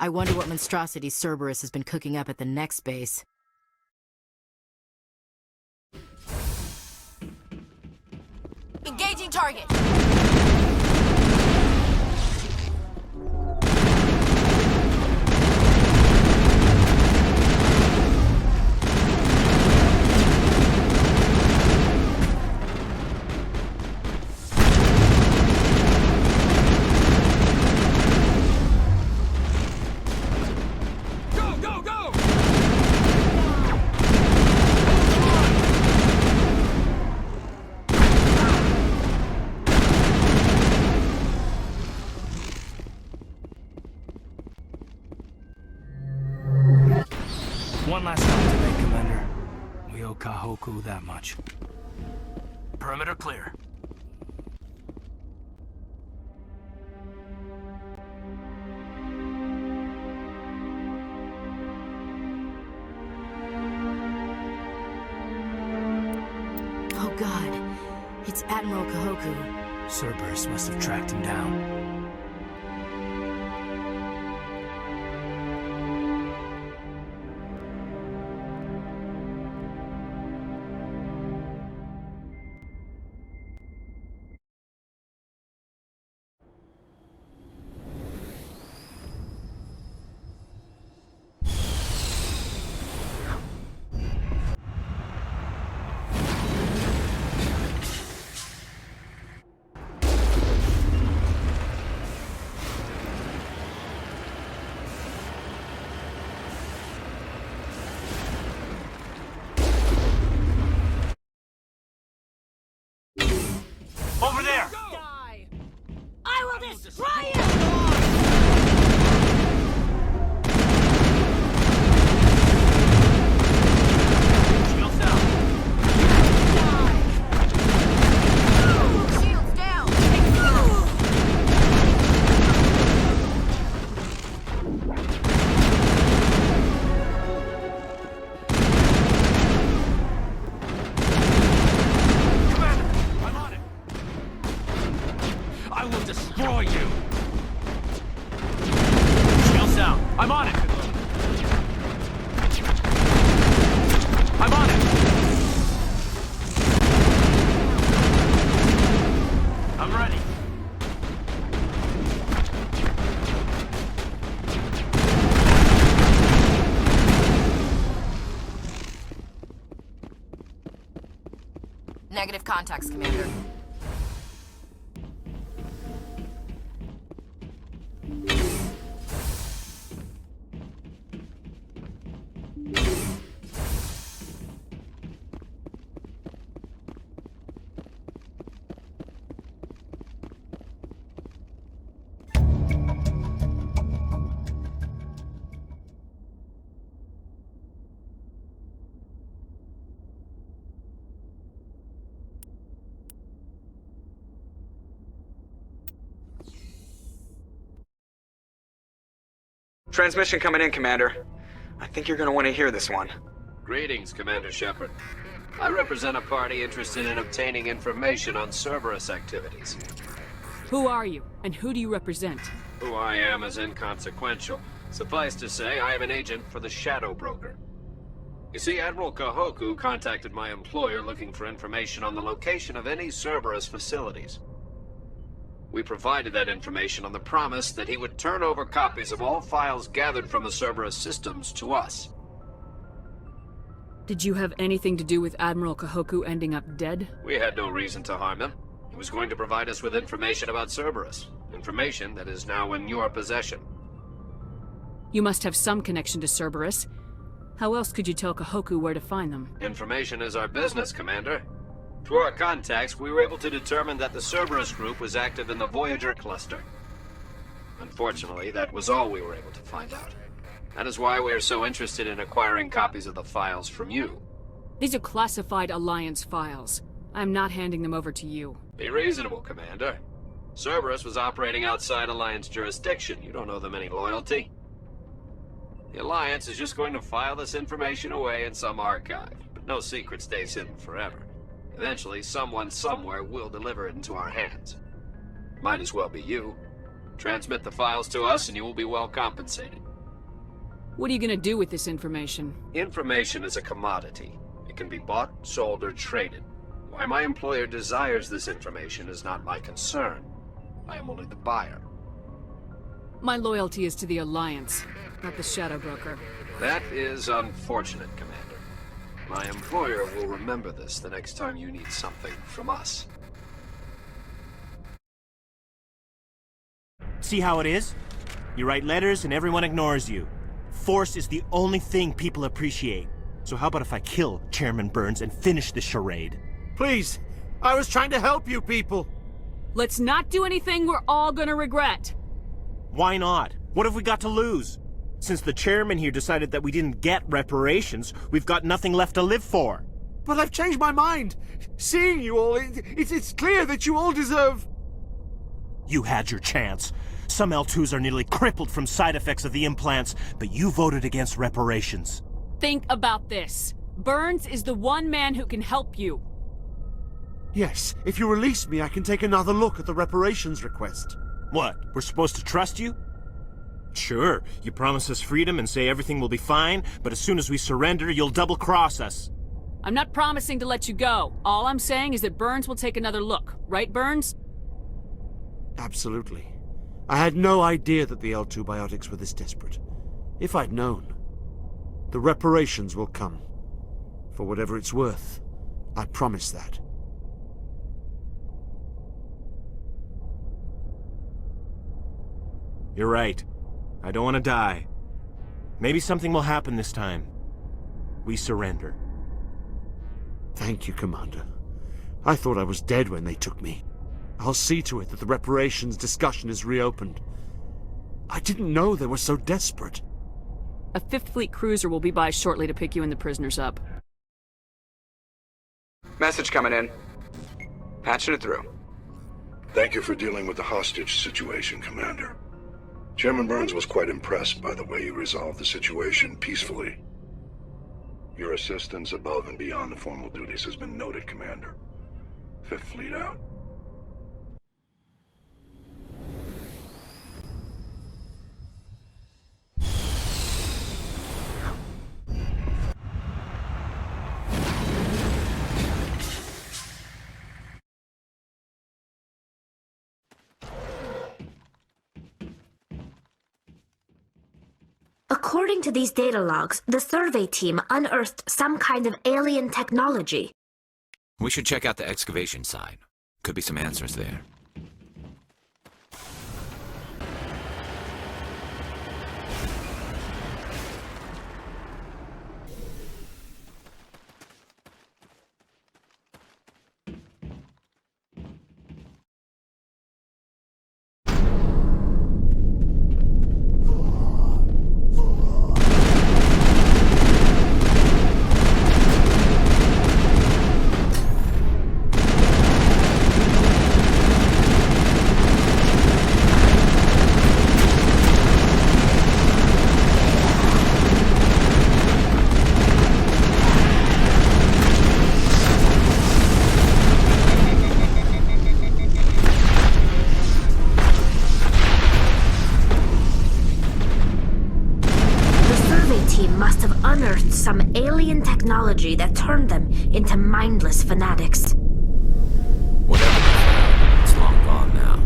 I wonder what monstrosity Cerberus has been cooking up at the next base. Engaging target! Admiral Kahoku that much. Perimeter clear. Oh god, it's Admiral Kahoku. Cerberus must have tracked him down. Over there! I will destroy you! Shields down. Shields down! I will destroy you! Shields down. I'm on it! I'm on it! I'm ready. Negative contacts, Commander. Transmission coming in, Commander. I think you're gonna want to hear this one. Greetings, Commander Shepard. I represent a party interested in obtaining information on Cerberus activities. Who are you, and who do you represent? Who I am is inconsequential. Suffice to say, I am an agent for the Shadow Broker. You see, Admiral Kahoku contacted my employer looking for information on the location of any Cerberus facilities. We provided that information on the promise that he would turn over copies of all files gathered from the Cerberus systems to us. Did you have anything to do with Admiral Kahoku ending up dead? We had no reason to harm him. He was going to provide us with information about Cerberus. Information that is now in your possession. You must have some connection to Cerberus. How else could you tell Kahoku where to find them? Information is our business, Commander. Through our contacts, we were able to determine that the Cerberus group was active in the Voyager cluster. Unfortunately, that was all we were able to find out. That is why we are so interested in acquiring copies of the files from you. These are classified Alliance files. I'm not handing them over to you. Be reasonable, Commander. Cerberus was operating outside Alliance jurisdiction. You don't owe them any loyalty. The Alliance is just going to file this information away in some archive, but no secret stays hidden forever. Eventually, someone somewhere will deliver it into our hands. Might as well be you. Transmit the files to us and you will be well compensated. What are you gonna do with this information? Information is a commodity. It can be bought, sold, or traded. Why my employer desires this information is not my concern. I am only the buyer. My loyalty is to the Alliance, not the Shadow Broker. That is unfortunate, Commander. My employer will remember this the next time you need something from us. See how it is? You write letters and everyone ignores you. Force is the only thing people appreciate. So how about if I kill Chairman Burns and finish this charade? Please! I was trying to help you people! Let's not do anything we're all gonna regret! Why not? What have we got to lose? Since the chairman here decided that we didn't get reparations, we've got nothing left to live for. But I've changed my mind. Seeing you all, it's clear that you all deserve... You had your chance. Some L2s are nearly crippled from side effects of the implants, but you voted against reparations. Think about this. Burns is the one man who can help you. Yes, if you release me, I can take another look at the reparations request. What, we're supposed to trust you? Sure, you promise us freedom and say everything will be fine, but as soon as we surrender, you'll double-cross us. I'm not promising to let you go. All I'm saying is that Burns will take another look. Right, Burns? Absolutely. I had no idea that the L2 biotics were this desperate. If I'd known, the reparations will come. For whatever it's worth, I promise that. You're right. I don't want to die. Maybe something will happen this time. We surrender. Thank you, Commander. I thought I was dead when they took me. I'll see to it that the reparations discussion is reopened. I didn't know they were so desperate. A 5th Fleet cruiser will be by shortly to pick you and the prisoners up. Message coming in. Patching it through. Thank you for dealing with the hostage situation, Commander. Chairman Burns was quite impressed by the way you resolved the situation peacefully. Your assistance above and beyond the formal duties has been noted, Commander. 5th Fleet out. According to these data logs, the survey team unearthed some kind of alien technology. We should check out the excavation site. Could be some answers there. Some alien technology that turned them into mindless fanatics. Whatever they found, it's long gone now.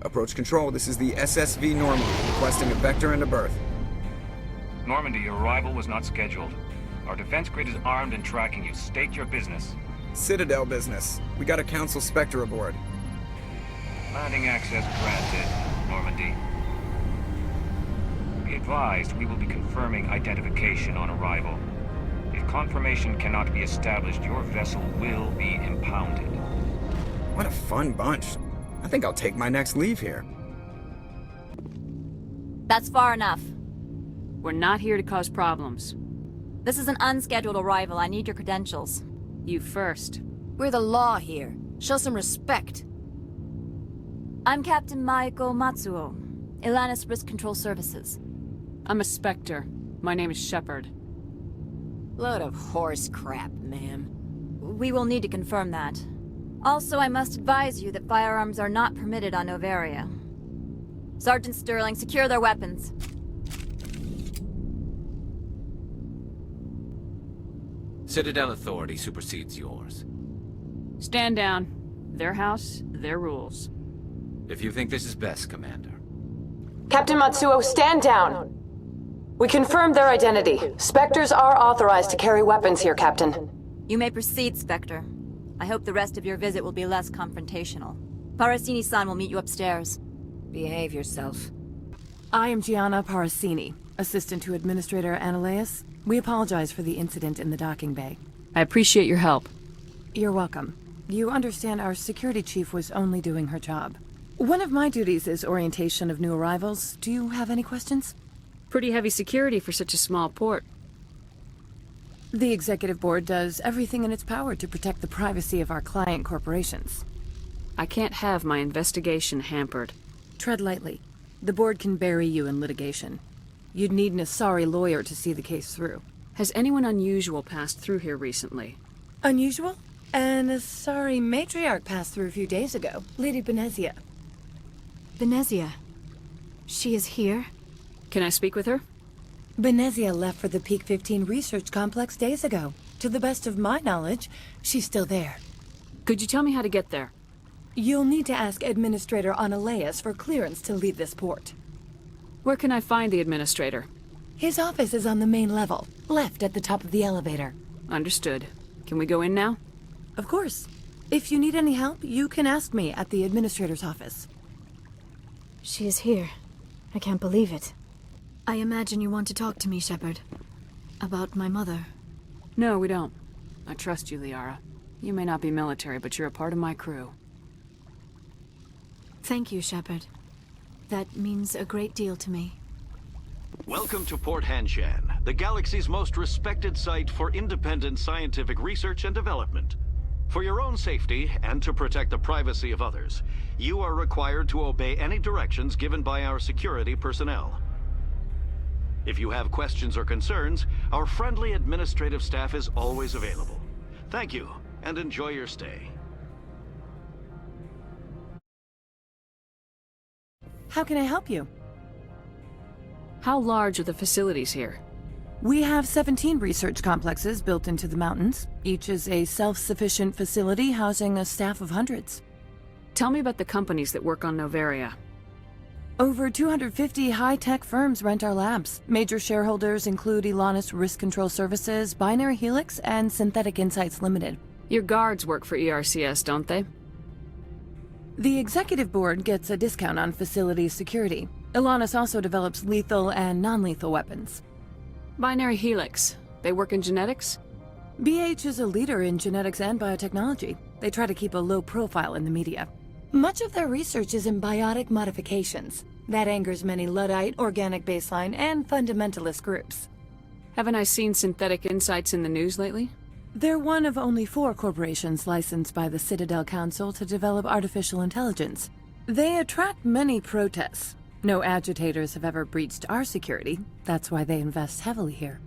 Approach control, this is the SSV Normandy, requesting a vector and a berth. Normandy, your arrival was not scheduled. Our defense grid is armed and tracking you. State your business. Citadel business. We got a Council Spectre aboard. Landing access granted, Normandy. Be advised, we will be confirming identification on arrival. If confirmation cannot be established, your vessel will be impounded. What a fun bunch. I think I'll take my next leave here. That's far enough. We're not here to cause problems. This is an unscheduled arrival. I need your credentials. You first. We're the law here. Show some respect. I'm Captain Maiko Matsuo, Ilanis Risk Control Services. I'm a Spectre. My name is Shepard. Load of horse crap, ma'am. We will need to confirm that. Also, I must advise you that firearms are not permitted on Noveria. Sergeant Sterling, secure their weapons. Citadel authority supersedes yours. Stand down. Their house, their rules. If you think this is best, Commander. Captain Matsuo, stand down! We confirmed their identity. Spectres are authorized to carry weapons here, Captain. You may proceed, Spectre. I hope the rest of your visit will be less confrontational. Parasini-san will meet you upstairs. Behave yourself. I am Gianna Parasini, assistant to Administrator Analeas. We apologize for the incident in the docking bay. I appreciate your help. You're welcome. You understand our security chief was only doing her job. One of my duties is orientation of new arrivals. Do you have any questions? Pretty heavy security for such a small port. The Executive Board does everything in its power to protect the privacy of our client corporations. I can't have my investigation hampered. Tread lightly. The Board can bury you in litigation. You'd need an Asari lawyer to see the case through. Has anyone unusual passed through here recently? Unusual? An Asari matriarch passed through a few days ago. Lady Benezia. Benezia? She is here? Can I speak with her? Benezia left for the Peak 15 research complex days ago. To the best of my knowledge, she's still there. Could you tell me how to get there? You'll need to ask Administrator Analeas for clearance to leave this port. Where can I find the Administrator? His office is on the main level, left at the top of the elevator. Understood. Can we go in now? Of course. If you need any help, you can ask me at the Administrator's office. She is here. I can't believe it. I imagine you want to talk to me, Shepard. About my mother. No, we don't. I trust you, Liara. You may not be military, but you're a part of my crew. Thank you, Shepard. That means a great deal to me. Welcome to Port Hanshan, the galaxy's most respected site for independent scientific research and development. For your own safety, and to protect the privacy of others, you are required to obey any directions given by our security personnel. If you have questions or concerns, our friendly administrative staff is always available. Thank you, and enjoy your stay. How can I help you? How large are the facilities here? We have 17 research complexes built into the mountains. Each is a self-sufficient facility housing a staff of hundreds. Tell me about the companies that work on Noveria. Over 250 high-tech firms rent our labs. Major shareholders include Elanus Risk Control Services, Binary Helix, and Synthetic Insights Limited. Your guards work for ERCS, don't they? The Executive Board gets a discount on facility security. Elanus also develops lethal and non-lethal weapons. Binary Helix. They work in genetics? BH is a leader in genetics and biotechnology. They try to keep a low profile in the media. Much of their research is in biotic modifications. That angers many Luddite, organic baseline, and fundamentalist groups. Haven't I seen Synthetic Insights in the news lately? They're one of only 4 corporations licensed by the Citadel Council to develop artificial intelligence. They attract many protests. No agitators have ever breached our security. That's why they invest heavily here.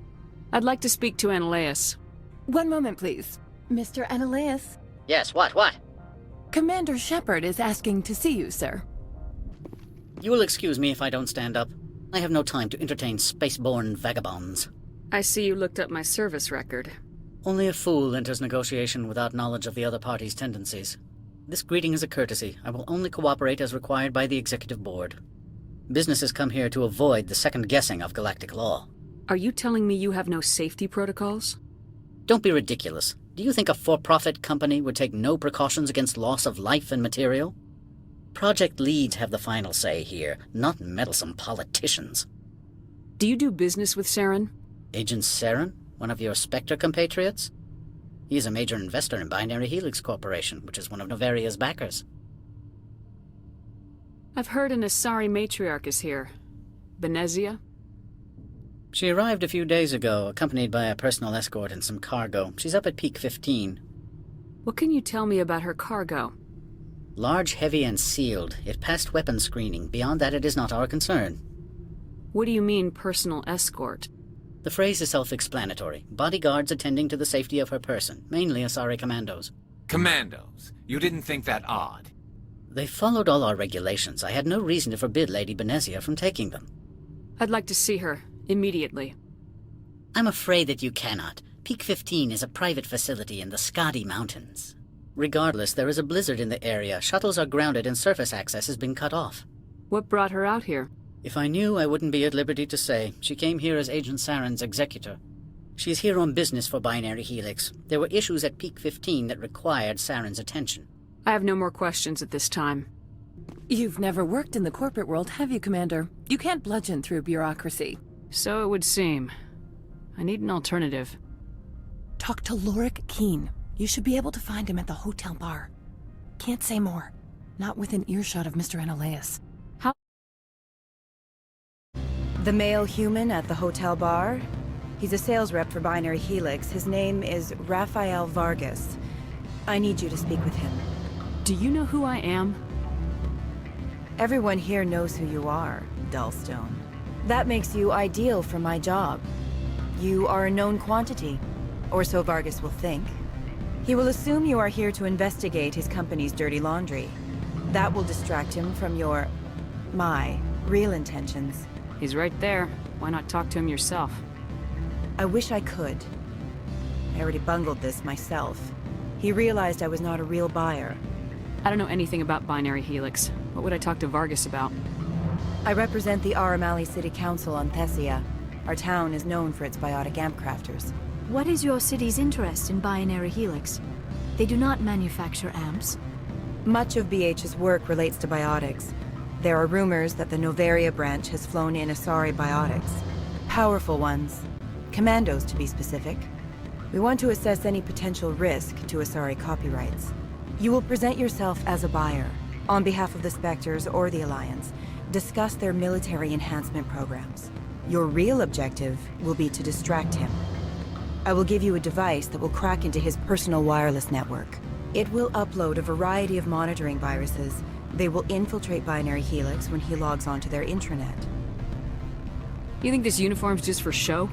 I'd like to speak to Analeas. One moment, please. Mr. Analeas? Yes, what? Commander Shepard is asking to see you, sir. You will excuse me if I don't stand up. I have no time to entertain spaceborne vagabonds. I see you looked up my service record. Only a fool enters negotiation without knowledge of the other party's tendencies. This greeting is a courtesy. I will only cooperate as required by the Executive Board. Businesses come here to avoid the second guessing of galactic law. Are you telling me you have no safety protocols? Don't be ridiculous. Do you think a for-profit company would take no precautions against loss of life and material? Project leads have the final say here, not meddlesome politicians. Do you do business with Saren? Agent Saren? One of your Spectre compatriots? He is a major investor in Binary Helix Corporation, which is one of Noveria's backers. I've heard an Asari matriarch is here. Benezia? She arrived a few days ago, accompanied by a personal escort and some cargo. She's up at Peak 15. What can you tell me about her cargo? Large, heavy, and sealed. It passed weapons screening. Beyond that, it is not our concern. What do you mean, personal escort? The phrase is self-explanatory. Bodyguards attending to the safety of her person, mainly Asari commandos. Commandos. You didn't think that odd? They followed all our regulations. I had no reason to forbid Lady Benezia from taking them. I'd like to see her, immediately. I'm afraid that you cannot. Peak 15 is a private facility in the Skadi Mountains. Regardless, there is a blizzard in the area. Shuttles are grounded and surface access has been cut off. What brought her out here? If I knew, I wouldn't be at liberty to say. She came here as Agent Saren's executor. She's here on business for Binary Helix. There were issues at Peak 15 that required Saren's attention. I have no more questions at this time. You've never worked in the corporate world, have you, Commander? You can't bludgeon through bureaucracy. So it would seem. I need an alternative. Talk to Lorik Keen. You should be able to find him at the hotel bar. Can't say more. Not within earshot of Mr. Analeas. How? The male human at the hotel bar? He's a sales rep for Binary Helix. His name is Rafael Vargas. I need you to speak with him. Do you know who I am? Everyone here knows who you are, Dullstone. That makes you ideal for my job. You are a known quantity, or so Vargas will think. He will assume you are here to investigate his company's dirty laundry. That will distract him from my real intentions. He's right there. Why not talk to him yourself? I wish I could. I already bungled this myself. He realized I was not a real buyer. I don't know anything about Binary Helix. What would I talk to Vargas about? I represent the Aramali City Council on Thessia. Our town is known for its biotic amp crafters. What is your city's interest in Binary Helix? They do not manufacture amps. Much of BH's work relates to biotics. There are rumors that the Novaria branch has flown in Asari biotics. Powerful ones. Commandos, to be specific. We want to assess any potential risk to Asari copyrights. You will present yourself as a buyer, on behalf of the Spectres or the Alliance. Discuss their military enhancement programs. Your real objective will be to distract him. I will give you a device that will crack into his personal wireless network. It will upload a variety of monitoring viruses. They will infiltrate Binary Helix when he logs onto their intranet. You think this uniform's just for show?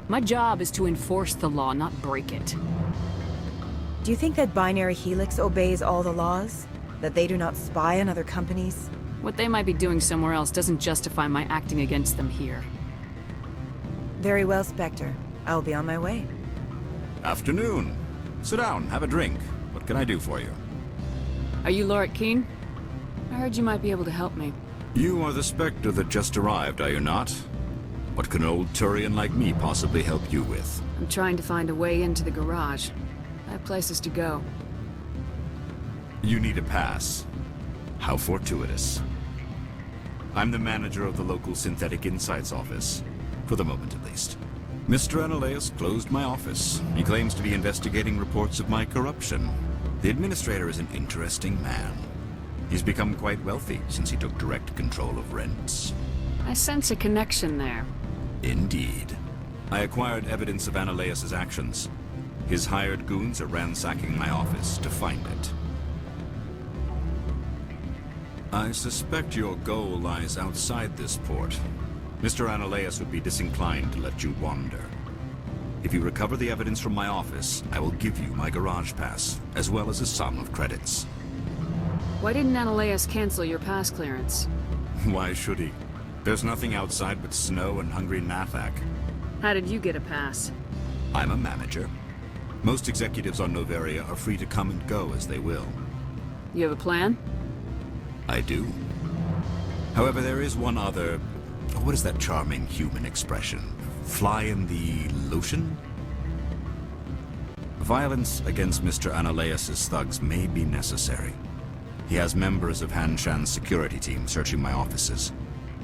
My job is to enforce the law, not break it. Do you think that Binary Helix obeys all the laws? That they do not spy on other companies? What they might be doing somewhere else doesn't justify my acting against them here. Very well, Spectre. I'll be on my way. Afternoon. Sit down, have a drink. What can I do for you? Are you Lorik Keen? I heard you might be able to help me. You are the Spectre that just arrived, are you not? What can an old Turian like me possibly help you with? I'm trying to find a way into the garage. I have places to go. You need a pass. How fortuitous. I'm the manager of the local Synthetic Insights office. For the moment, at least. Mr. Analeas closed my office. He claims to be investigating reports of my corruption. The administrator is an interesting man. He's become quite wealthy since he took direct control of rents. I sense a connection there. Indeed. I acquired evidence of Analeas' actions. His hired goons are ransacking my office to find it. I suspect your goal lies outside this port. Mr. Analeas would be disinclined to let you wander. If you recover the evidence from my office, I will give you my garage pass, as well as a sum of credits. Why didn't Analeas cancel your pass clearance? Why should he? There's nothing outside but snow and hungry Nathak. How did you get a pass? I'm a manager. Most executives on Novaria are free to come and go as they will. You have a plan? I do. However, there is one other... What is that charming human expression? Fly in the lotion? Violence against Mr. Analeas' thugs may be necessary. He has members of Han Shan's security team searching my offices.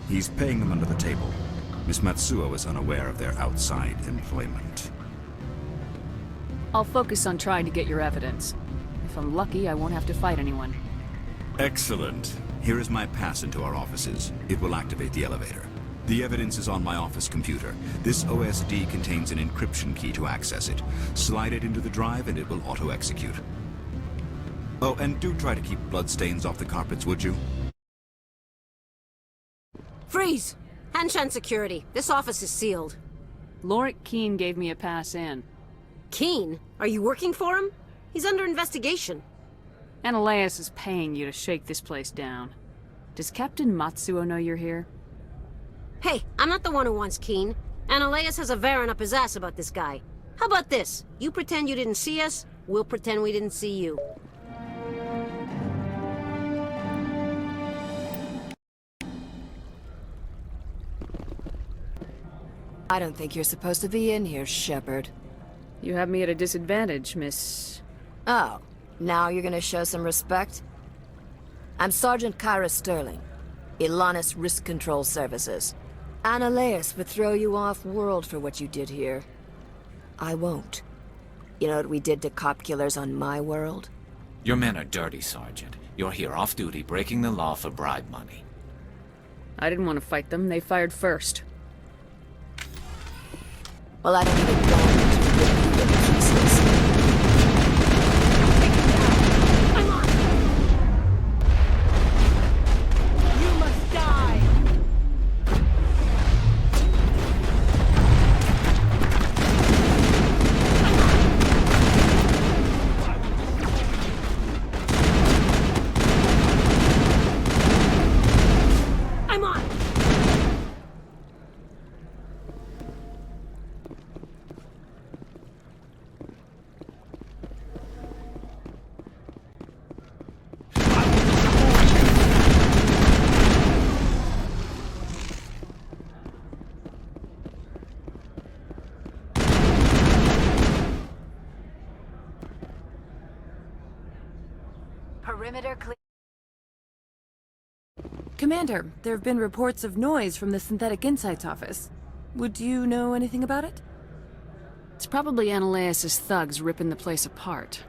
He's paying them under the table. Miss Matsuo is unaware of their outside employment. I'll focus on trying to get your evidence. If I'm lucky, I won't have to fight anyone. Excellent. Here is my pass into our offices. It will activate the elevator. The evidence is on my office computer. This OSD contains an encryption key to access it. Slide it into the drive and it will auto-execute. Oh, and do try to keep bloodstains off the carpets, would you? Freeze! Hanshan security. This office is sealed. Lorik Keen gave me a pass in. Keen? Are you working for him? He's under investigation. Ananias is paying you to shake this place down. Does Captain Matsuo know you're here? Hey, I'm not the one who wants Keen. Ananias has a Varen up his ass about this guy. How about this? You pretend you didn't see us, we'll pretend we didn't see you. I don't think you're supposed to be in here, Shepard. You have me at a disadvantage, Miss... Oh, now you're gonna show some respect? I'm Sergeant Kyra Sterling, Ilanis Risk Control Services. Ananias would throw you off-world for what you did here. I won't. You know what we did to cop killers on my world? Your men are dirty, Sergeant. You're here off-duty, breaking the law for bribe money. I didn't want to fight them. They fired first. Well, I don't even want to rip you to pieces. I'm on! You must die! I'm on! Perimeter clear. Commander, there have been reports of noise from the Synthetic Insights office. Would you know anything about it? It's probably Ananias' thugs ripping the place apart.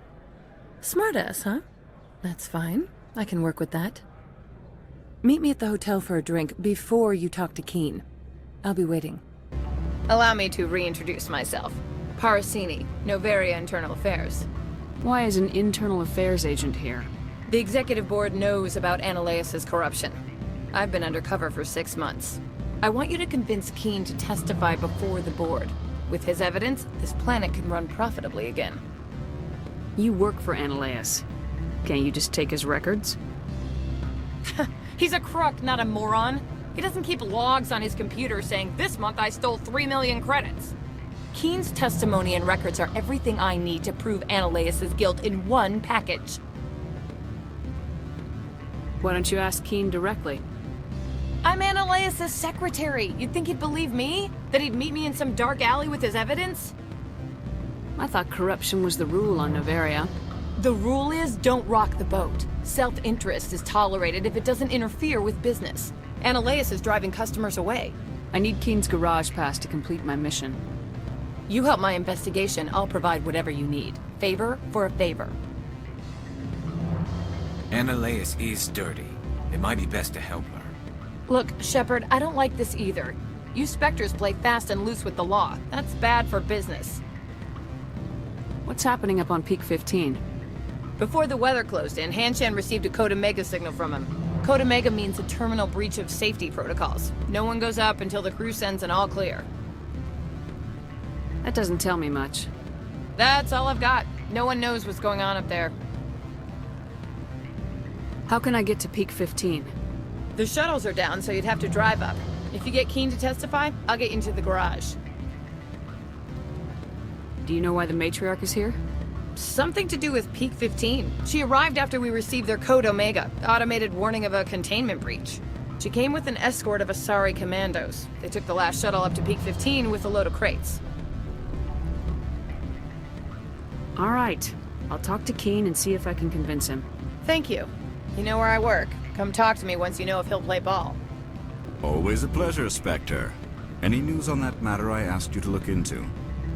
Smartass, huh? That's fine. I can work with that. Meet me at the hotel for a drink before you talk to Keen. I'll be waiting. Allow me to reintroduce myself. Parasini, Novaria Internal Affairs. Why is an internal affairs agent here? The executive board knows about Ananias' corruption. I've been undercover for 6 months. I want you to convince Keen to testify before the board. With his evidence, this planet can run profitably again. You work for Ananias. Can't you just take his records? He's a crook, not a moron. He doesn't keep logs on his computer saying, "This month I stole 3 million credits." Keen's testimony and records are everything I need to prove Ananias' guilt in one package. Why don't you ask Keen directly? I'm Ananias' secretary. You'd think he'd believe me? That he'd meet me in some dark alley with his evidence? I thought corruption was the rule on Novaria. The rule is, don't rock the boat. Self-interest is tolerated if it doesn't interfere with business. Ananias is driving customers away. I need Keen's garage pass to complete my mission. You help my investigation, I'll provide whatever you need. Favor for a favor. Ananias is dirty. It might be best to help her. Look, Shepard, I don't like this either. You Spectres play fast and loose with the law. That's bad for business. What's happening up on Peak 15? Before the weather closed in, Hanshan received a Code Omega signal from him. Code Omega means a terminal breach of safety protocols. No one goes up until the crew sends an all clear. That doesn't tell me much. That's all I've got. No one knows what's going on up there. How can I get to Peak 15? The shuttles are down, so you'd have to drive up. If you get Keen to testify, I'll get you into the garage. Do you know why the matriarch is here? Something to do with Peak 15. She arrived after we received their Code Omega, automated warning of a containment breach. She came with an escort of Asari commandos. They took the last shuttle up to Peak 15 with a load of crates. All right. I'll talk to Keen and see if I can convince him. Thank you. You know where I work. Come talk to me once you know if he'll play ball. Always a pleasure, Spectre. Any news on that matter I asked you to look into?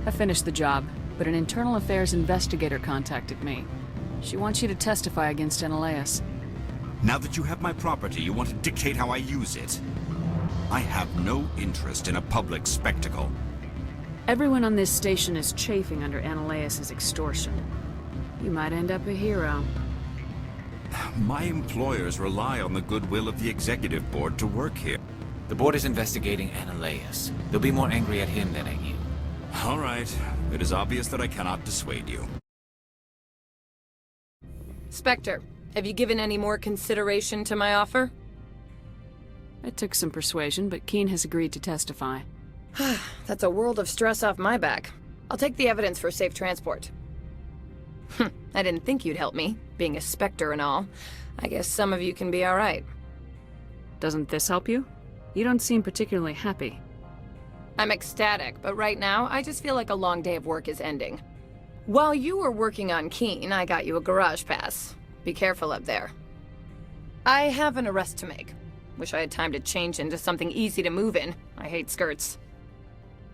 I finished the job, but an internal affairs investigator contacted me. She wants you to testify against Ananias. Now that you have my property, you want to dictate how I use it. I have no interest in a public spectacle. Everyone on this station is chafing under Ananias' extortion. You might end up a hero. My employers rely on the goodwill of the executive board to work here. The board is investigating Ananias. They'll be more angry at him than at you. All right. It is obvious that I cannot dissuade you. Spectre, have you given any more consideration to my offer? It took some persuasion, but Keen has agreed to testify. That's a world of stress off my back. I'll take the evidence for safe transport. I didn't think you'd help me, being a Spectre and all. I guess some of you can be alright. Doesn't this help you? You don't seem particularly happy. I'm ecstatic, but right now, I just feel like a long day of work is ending. While you were working on Keen, I got you a garage pass. Be careful up there. I have an arrest to make. Wish I had time to change into something easy to move in. I hate skirts.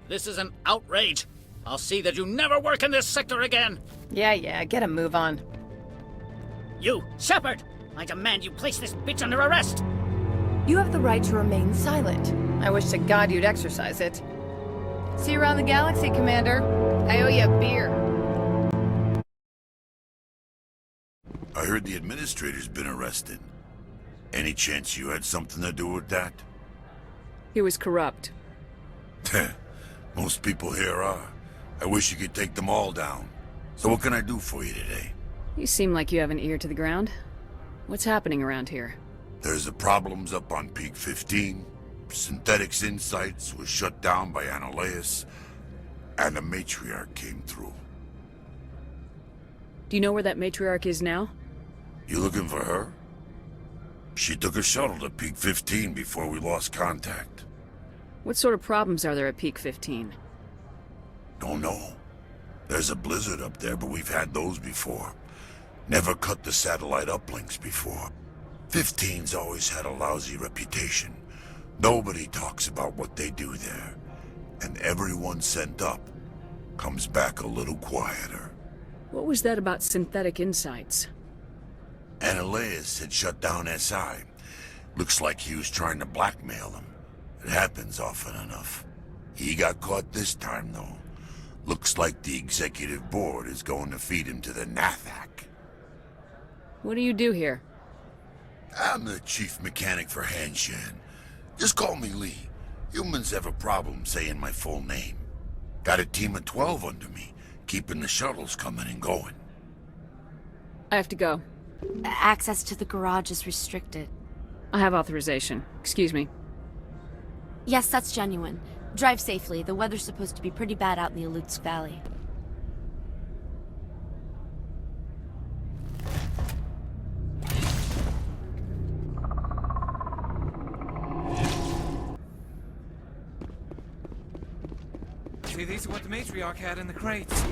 This is an outrage. I'll see that you never work in this sector again. Yeah, get a move on. You, Shepard! I demand you place this bitch under arrest! You have the right to remain silent. I wish to God you'd exercise it. See you around the galaxy, Commander. I owe you a beer. I heard the administrator's been arrested. Any chance you had something to do with that? He was corrupt. Most people here are. I wish you could take them all down. So what can I do for you today? You seem like you have an ear to the ground. What's happening around here? There's the problems up on Peak 15. Synthetics Insights was shut down by Annihilus. And the Matriarch came through. Do you know where that Matriarch is now? You looking for her? She took a shuttle to Peak 15 before we lost contact. What sort of problems are there at Peak 15? Don't know. There's a blizzard up there, but we've had those before. Never cut the satellite uplinks before. 15's always had a lousy reputation. Nobody talks about what they do there. And everyone sent up comes back a little quieter. What was that about Synthetic Insights? Annihilus had shut down SI. Looks like he was trying to blackmail them. It happens often enough. He got caught this time, though. Looks like the executive board is going to feed him to the Nathak. What do you do here? I'm the chief mechanic for Hanshan. Just call me Lee. Humans have a problem saying my full name. Got a team of 12 under me, keeping the shuttles coming and going. I have to go. Access to the garage is restricted. I have authorization. Excuse me. Yes, that's genuine. Drive safely. The weather's supposed to be pretty bad out in the Alutsk Valley. See, these are what the Matriarch had in the crates.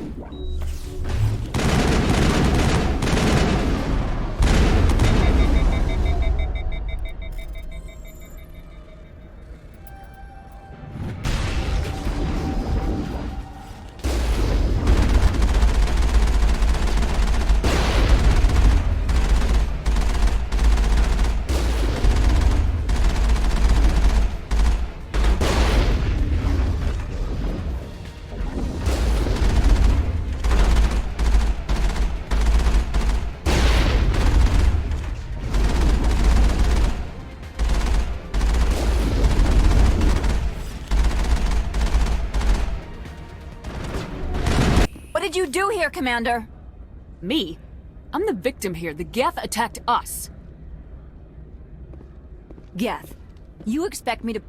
What did you do here, Commander? Me? I'm the victim here. The Geth attacked us. Geth, you expect me to...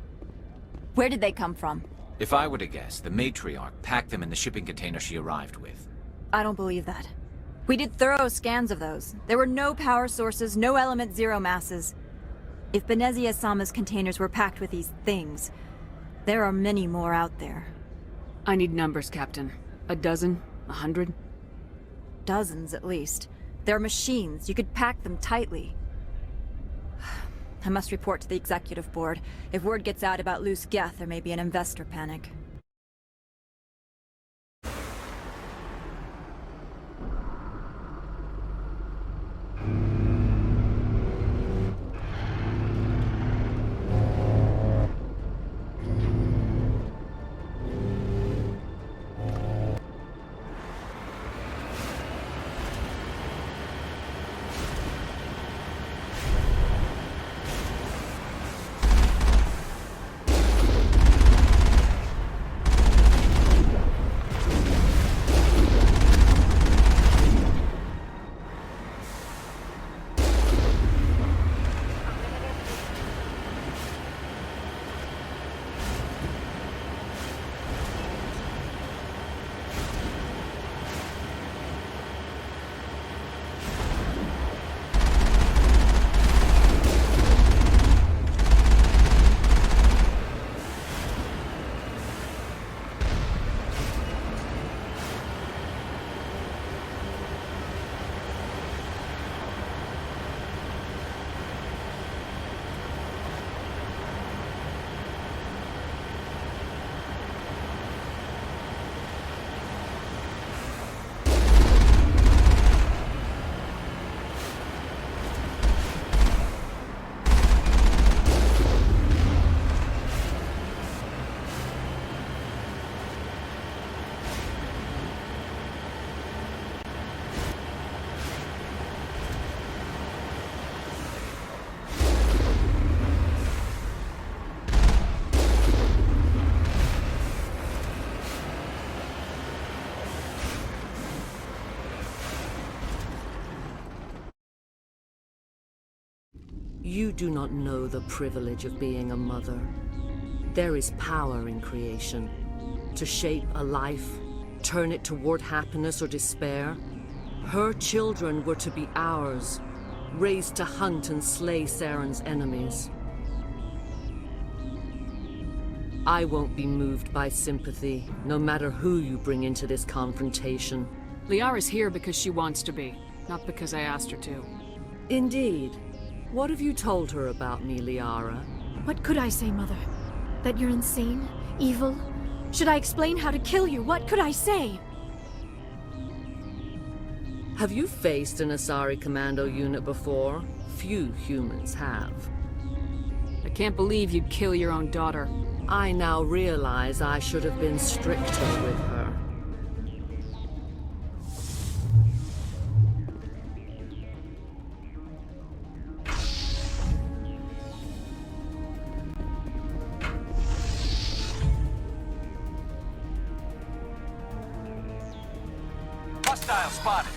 Where did they come from? If I were to guess, the Matriarch packed them in the shipping container she arrived with. I don't believe that. We did thorough scans of those. There were no power sources, no element zero masses. If Benezia-sama's containers were packed with these things, there are many more out there. I need numbers, Captain. A dozen? 100? Dozens, at least. They're machines. You could pack them tightly. I must report to the executive board. If word gets out about loose Geth, there may be an investor panic. You do not know the privilege of being a mother. There is power in creation. To shape a life, turn it toward happiness or despair. Her children were to be ours, raised to hunt and slay Saren's enemies. I won't be moved by sympathy, no matter who you bring into this confrontation. Liara's here because she wants to be, not because I asked her to. Indeed. What have you told her about me, Liara? What could I say, Mother? That you're insane? Evil? Should I explain how to kill you? What could I say? Have you faced an Asari commando unit before? Few humans have. I can't believe you'd kill your own daughter. I now realize I should have been stricter with her. Hostile spotted.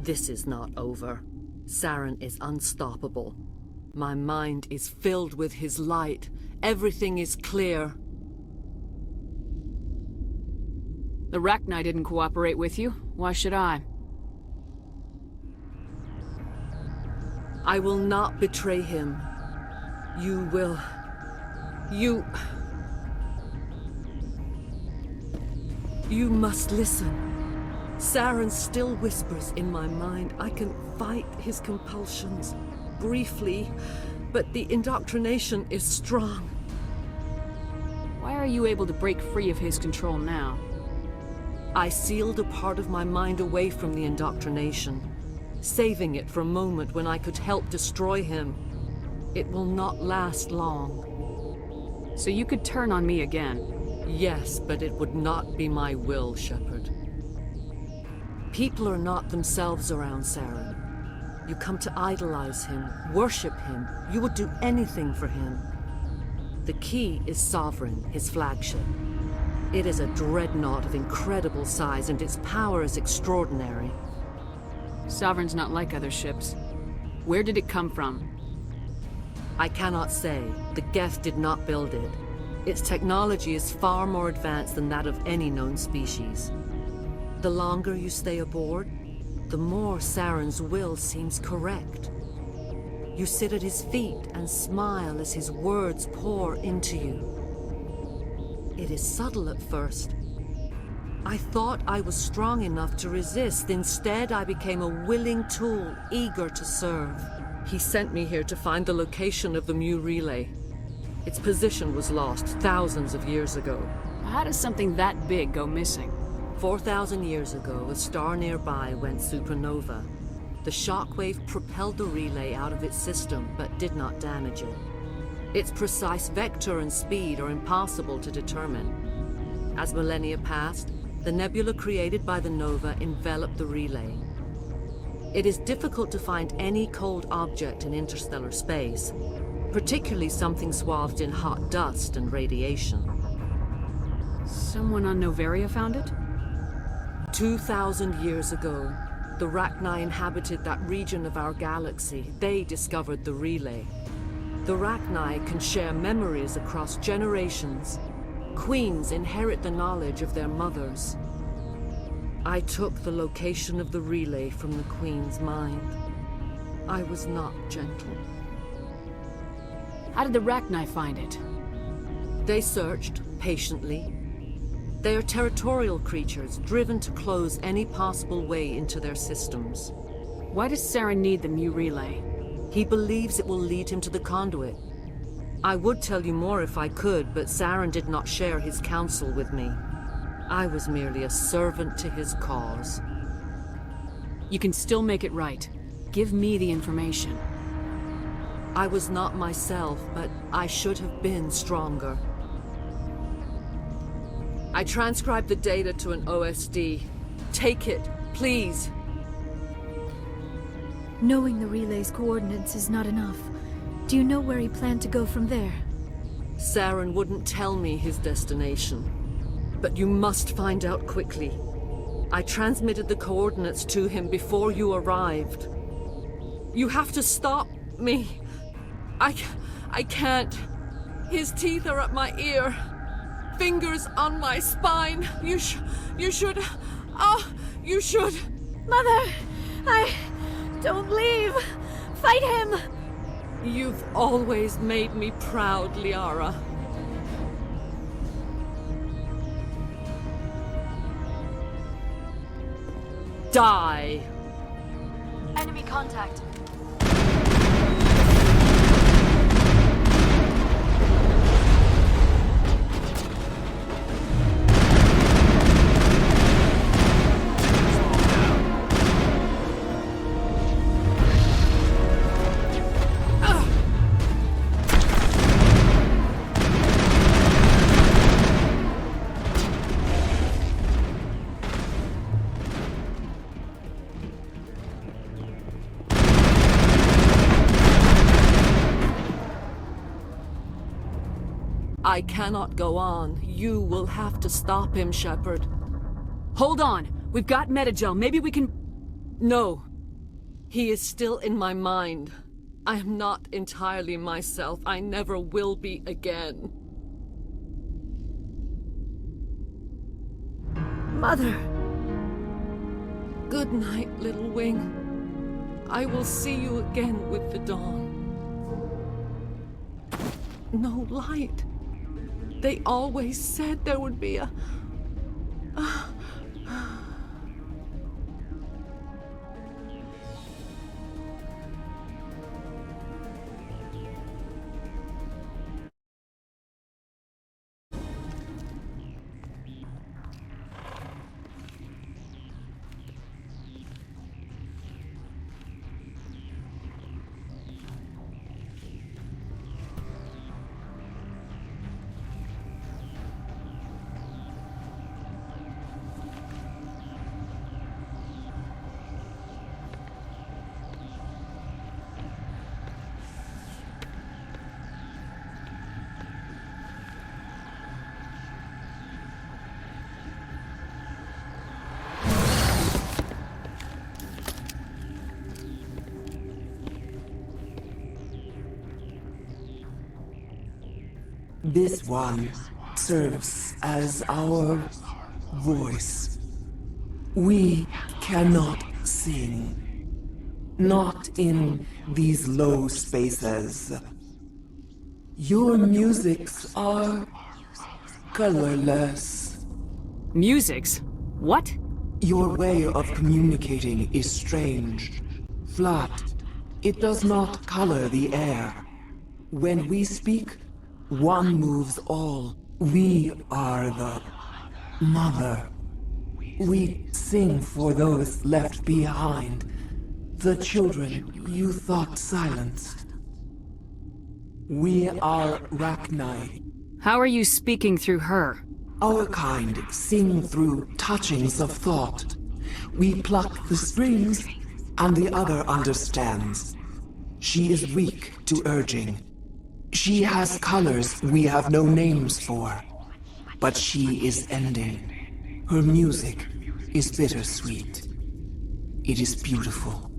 This is not over. Saren is unstoppable. My mind is filled with his light. Everything is clear. The Rachni didn't cooperate with you. Why should I? I will not betray him. You will... You must listen. Saren still whispers in my mind. I can fight his compulsions, briefly, but the indoctrination is strong. Why are you able to break free of his control now? I sealed a part of my mind away from the indoctrination, saving it for a moment when I could help destroy him. It will not last long. So you could turn on me again? Yes, but it would not be my will, Shepard. People are not themselves around Saren. You come to idolize him, worship him. You would do anything for him. The key is Sovereign, his flagship. It is a dreadnought of incredible size, and its power is extraordinary. Sovereign's not like other ships. Where did it come from? I cannot say. The Geth did not build it. Its technology is far more advanced than that of any known species. The longer you stay aboard, the more Saren's will seems correct. You sit at his feet and smile as his words pour into you. It is subtle at first. I thought I was strong enough to resist. Instead, I became a willing tool, eager to serve. He sent me here to find the location of the Mu relay. Its position was lost thousands of years ago. How does something that big go missing? 4,000 years ago, a star nearby went supernova. The shockwave propelled the relay out of its system, but did not damage it. Its precise vector and speed are impossible to determine. As millennia passed, the nebula created by the nova enveloped the relay. It is difficult to find any cold object in interstellar space, particularly something swathed in hot dust and radiation. Someone on Noveria found it? 2,000 years ago, the Rachni inhabited that region of our galaxy. They discovered the relay. The Rachni can share memories across generations. Queens inherit the knowledge of their mothers. I took the location of the relay from the Queen's mind. I was not gentle. How did the Rachni find it? They searched, patiently. They are territorial creatures, driven to close any possible way into their systems. Why does Saren need the Mu relay? He believes it will lead him to the conduit. I would tell you more if I could, but Saren did not share his counsel with me. I was merely a servant to his cause. You can still make it right. Give me the information. I was not myself, but I should have been stronger. I transcribed the data to an OSD. Take it, please. Knowing the relay's coordinates is not enough. Do you know where he planned to go from there? Saren wouldn't tell me his destination. But you must find out quickly. I transmitted the coordinates to him before you arrived. You have to stop me. I can't. His teeth are at my ear. Fingers on my spine. You should. You should. Mother! Don't leave! Fight him! You've always made me proud, Liara. Die! Enemy contact. I cannot go on. You will have to stop him, Shepard. Hold on! We've got Metagel. Maybe we can... No. He is still in my mind. I am not entirely myself. I never will be again. Mother! Good night, little wing. I will see you again with the dawn. No light. They always said there would be a... This one serves as our voice. We cannot sing. Not in these low spaces. Your musics are colorless. Musics? What? Your way of communicating is strange. Flat. It does not color the air. When we speak, one moves all. We are the mother. We sing for those left behind. The children you thought silenced. We are Rachni. How are you speaking through her? Our kind sing through touchings of thought. We pluck the strings, and the other understands. She is weak to urging. She has colors we have no names for. But she is ending. Her music is bittersweet. It is beautiful.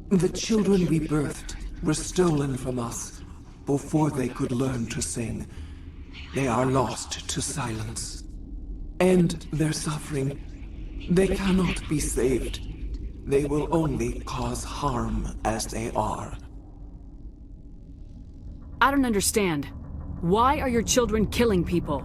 The children we birthed were stolen from us before they could learn to sing. They are lost to silence. And their suffering, they cannot be saved. They will only cause harm as they are. I don't understand. Why are your children killing people?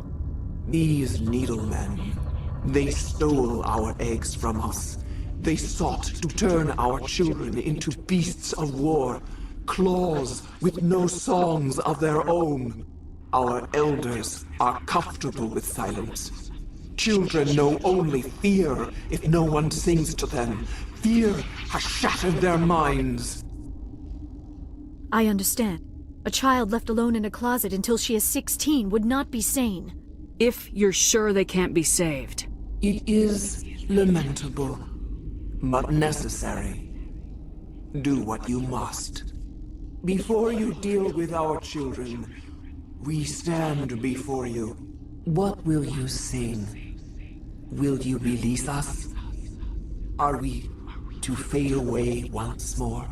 These needlemen, they stole our eggs from us. They sought to turn our children into beasts of war, claws with no songs of their own. Our elders are comfortable with silence. Children know only fear if no one sings to them. Fear has shattered their minds. I understand. A child left alone in a closet until she is 16 would not be sane. If you're sure they can't be saved. It is lamentable, but necessary. Do what you must. Before you deal with our children, we stand before you. What will you sing? Will you release us? Are we to fade away once more?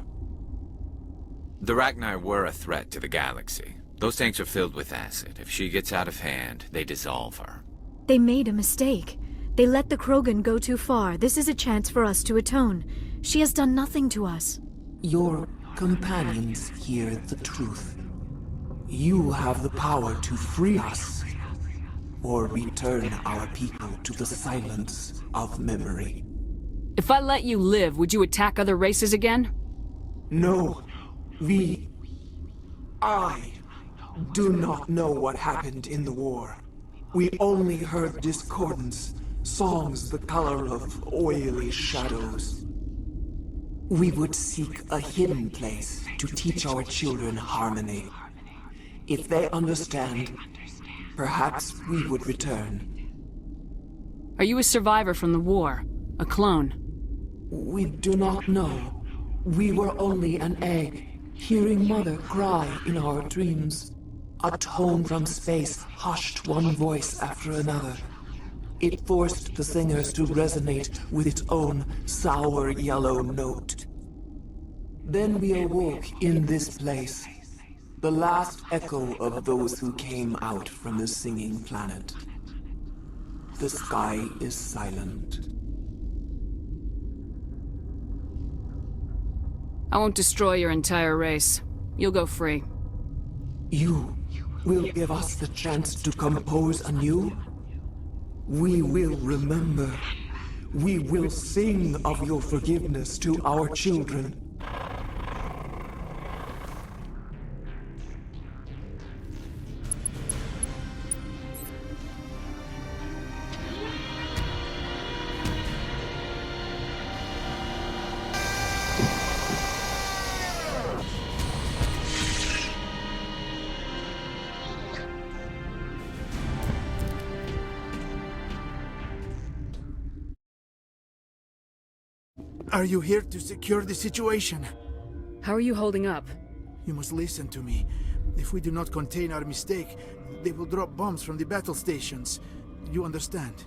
The Rachni were a threat to the galaxy. Those tanks are filled with acid. If she gets out of hand, they dissolve her. They made a mistake. They let the Krogan go too far. This is a chance for us to atone. She has done nothing to us. Your companions hear the truth. You have the power to free us, or return our people to the silence of memory. If I let you live, would you attack other races again? No. I do not know what happened in the war. We only heard discordance, songs the color of oily shadows. We would seek a hidden place to teach our children harmony. If they understand, perhaps we would return. Are you a survivor from the war? A clone? We do not know. We were only an egg, hearing Mother cry in our dreams. A tone from space hushed one voice after another. It forced the singers to resonate with its own sour yellow note. Then we awoke in this place, the last echo of those who came out from the singing planet. The sky is silent. I won't destroy your entire race. You'll go free. You will give us the chance to compose anew? We will remember. We will sing of your forgiveness to our children. Are you here to secure the situation? How are you holding up? You must listen to me. If we do not contain our mistake, they will drop bombs from the battle stations. You understand?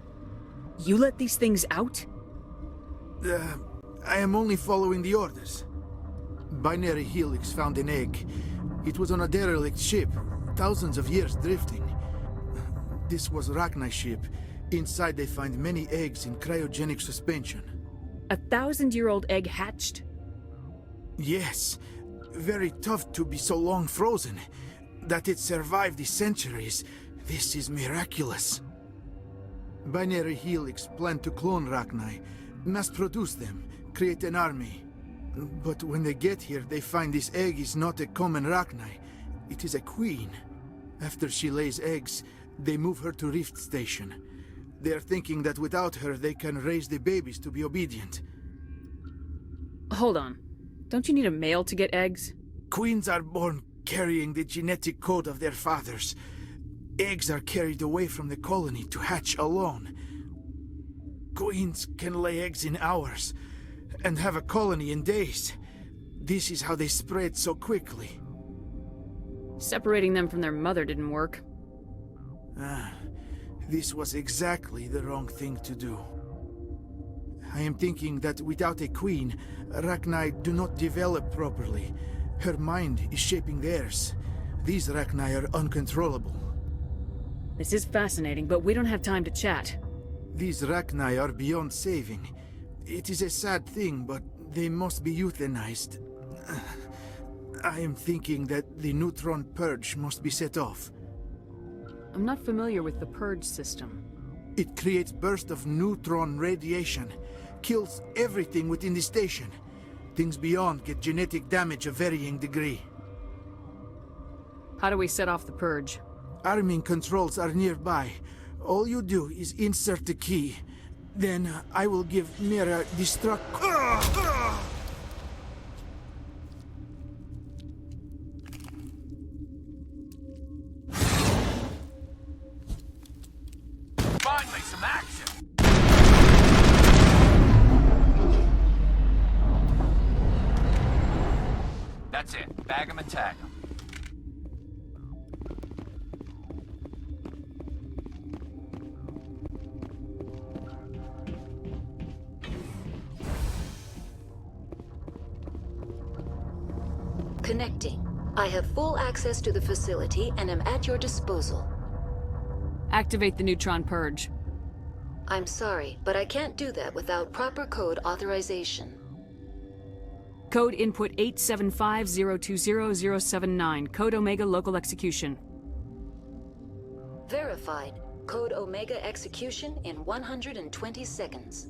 You let these things out? I am only following the orders. Binary Helix found an egg. It was on a derelict ship, thousands of years drifting. This was Rachni's ship. Inside they find many eggs in cryogenic suspension. A 1,000-year-old egg hatched? Yes. Very tough to be so long frozen. That it survived the centuries, this is miraculous. Binary Helix planned to clone Rachni, mass-produce them, create an army. But when they get here, they find this egg is not a common Rachni. It is a queen. After she lays eggs, they move her to Rift Station. They are thinking that without her, they can raise the babies to be obedient. Hold on. Don't you need a male to get eggs? Queens are born carrying the genetic code of their fathers. Eggs are carried away from the colony to hatch alone. Queens can lay eggs in hours, and have a colony in days. This is how they spread so quickly. Separating them from their mother didn't work. This was exactly the wrong thing to do. I am thinking that without a queen, Rachni do not develop properly. Her mind is shaping theirs. These Rachni are uncontrollable. This is fascinating, but we don't have time to chat. These Rachni are beyond saving. It is a sad thing, but they must be euthanized. I am thinking that the neutron purge must be set off. I'm not familiar with the purge system. It creates bursts of neutron radiation, kills everything within the station. Things beyond get genetic damage of varying degree. How do we set off the purge? Arming controls are nearby. All you do is insert the key. Then I will give Mira destruct... Finally, some action! That's it. Bag 'em and tag 'em. Connecting. I have full access to the facility and am at your disposal. Activate the neutron purge. I'm sorry, but I can't do that without proper code authorization. Code input 875020079. Code Omega local execution. Verified. Code Omega execution in 120 seconds.